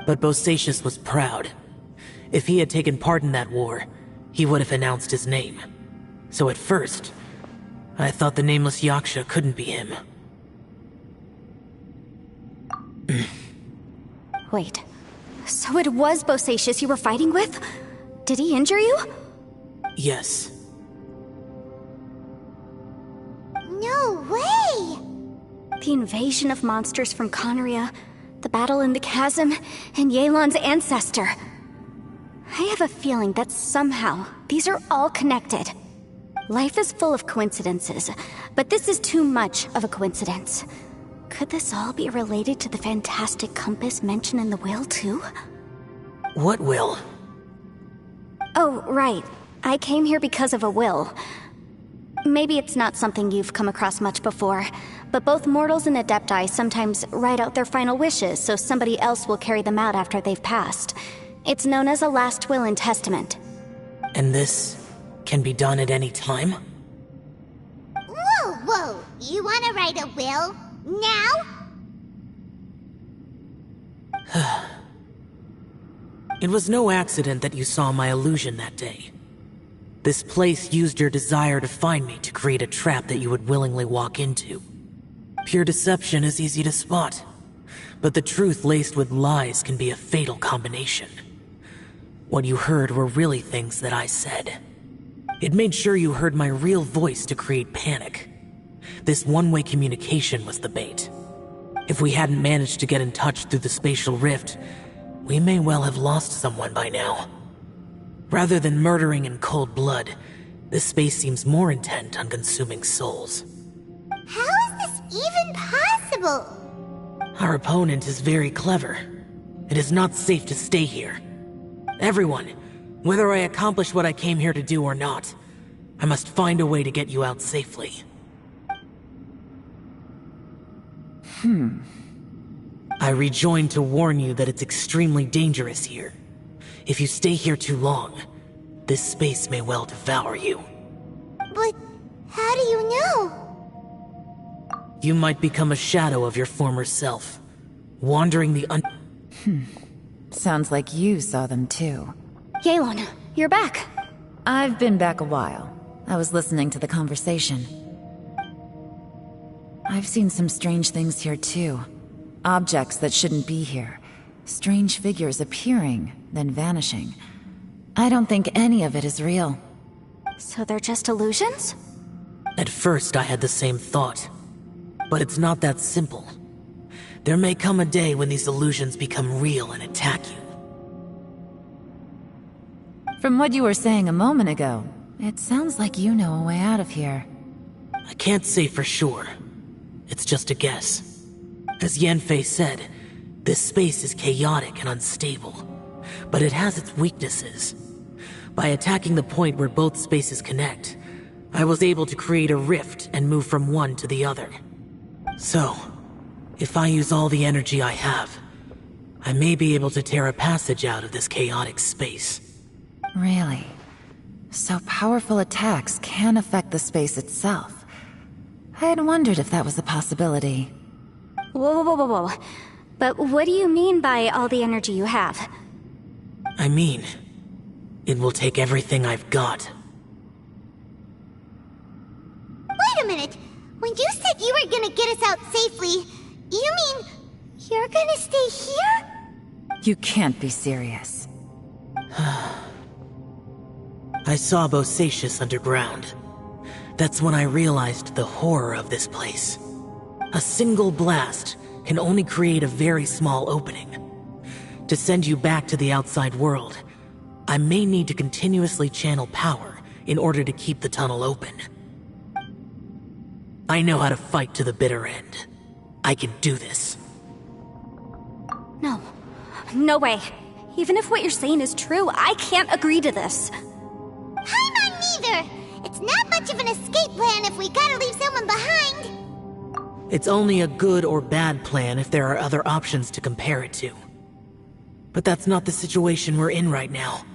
But Bosacius was proud. If he had taken part in that war, he would have announced his name. So at first, I thought the nameless Yaksha couldn't be him. Wait, so it was Bosacius you were fighting with? Did he injure you? Yes. No way! the invasion of monsters from Conria, the battle in the chasm, and Yelan's ancestor. I have a feeling that somehow these are all connected. Life is full of coincidences, but this is too much of a coincidence. Could this all be related to the fantastic compass mentioned in the will, too? What will? Oh, right. I came here because of a will. Maybe it's not something you've come across much before, but both mortals and Adepti sometimes write out their final wishes so somebody else will carry them out after they've passed. It's known as a last will and testament. And this can be done at any time? Whoa, whoa! You wanna write a will? Now? It was no accident that you saw my illusion that day. This place used your desire to find me to create a trap that you would willingly walk into. Pure deception is easy to spot, but the truth laced with lies can be a fatal combination. What you heard were really things that I said. It made sure you heard my real voice to create panic. This one-way communication was the bait. If we hadn't managed to get in touch through the spatial rift, we may well have lost someone by now. Rather than murdering in cold blood, this space seems more intent on consuming souls. How is this even possible? Our opponent is very clever. It is not safe to stay here. Everyone, whether I accomplish what I came here to do or not, I must find a way to get you out safely. I rejoined to warn you that it's extremely dangerous here. If you stay here too long, this space may well devour you. But how do you know? You might become a shadow of your former self, wandering the Sounds like you saw them too. Yelan, you're back. I've been back a while. I was listening to the conversation. I've seen some strange things here too. Objects that shouldn't be here. Strange figures appearing, then vanishing. I don't think any of it is real. So they're just illusions? At first I had the same thought. But it's not that simple. There may come a day when these illusions become real and attack you. From what you were saying a moment ago, it sounds like you know a way out of here. I can't say for sure. It's just a guess. As Yanfei said, this space is chaotic and unstable, but it has its weaknesses. By attacking the point where both spaces connect, I was able to create a rift and move from one to the other. So, if I use all the energy I have, I may be able to tear a passage out of this chaotic space. Really? So powerful attacks can affect the space itself. I had wondered if that was a possibility. Whoa, whoa, whoa, whoa. But what do you mean by all the energy you have? I mean, it will take everything I've got. Wait a minute! When you said you were gonna get us out safely, you mean you're gonna stay here? You can't be serious. I saw Bosacius underground. That's when I realized the horror of this place. A single blast can only create a very small opening. To send you back to the outside world, I may need to continuously channel power in order to keep the tunnel open. I know how to fight to the bitter end. I can do this. No. No way. Even if what you're saying is true, I can't agree to this. I'm not neither! It's not much of an escape plan if we gotta leave someone behind! It's only a good or bad plan if there are other options to compare it to. But that's not the situation we're in right now.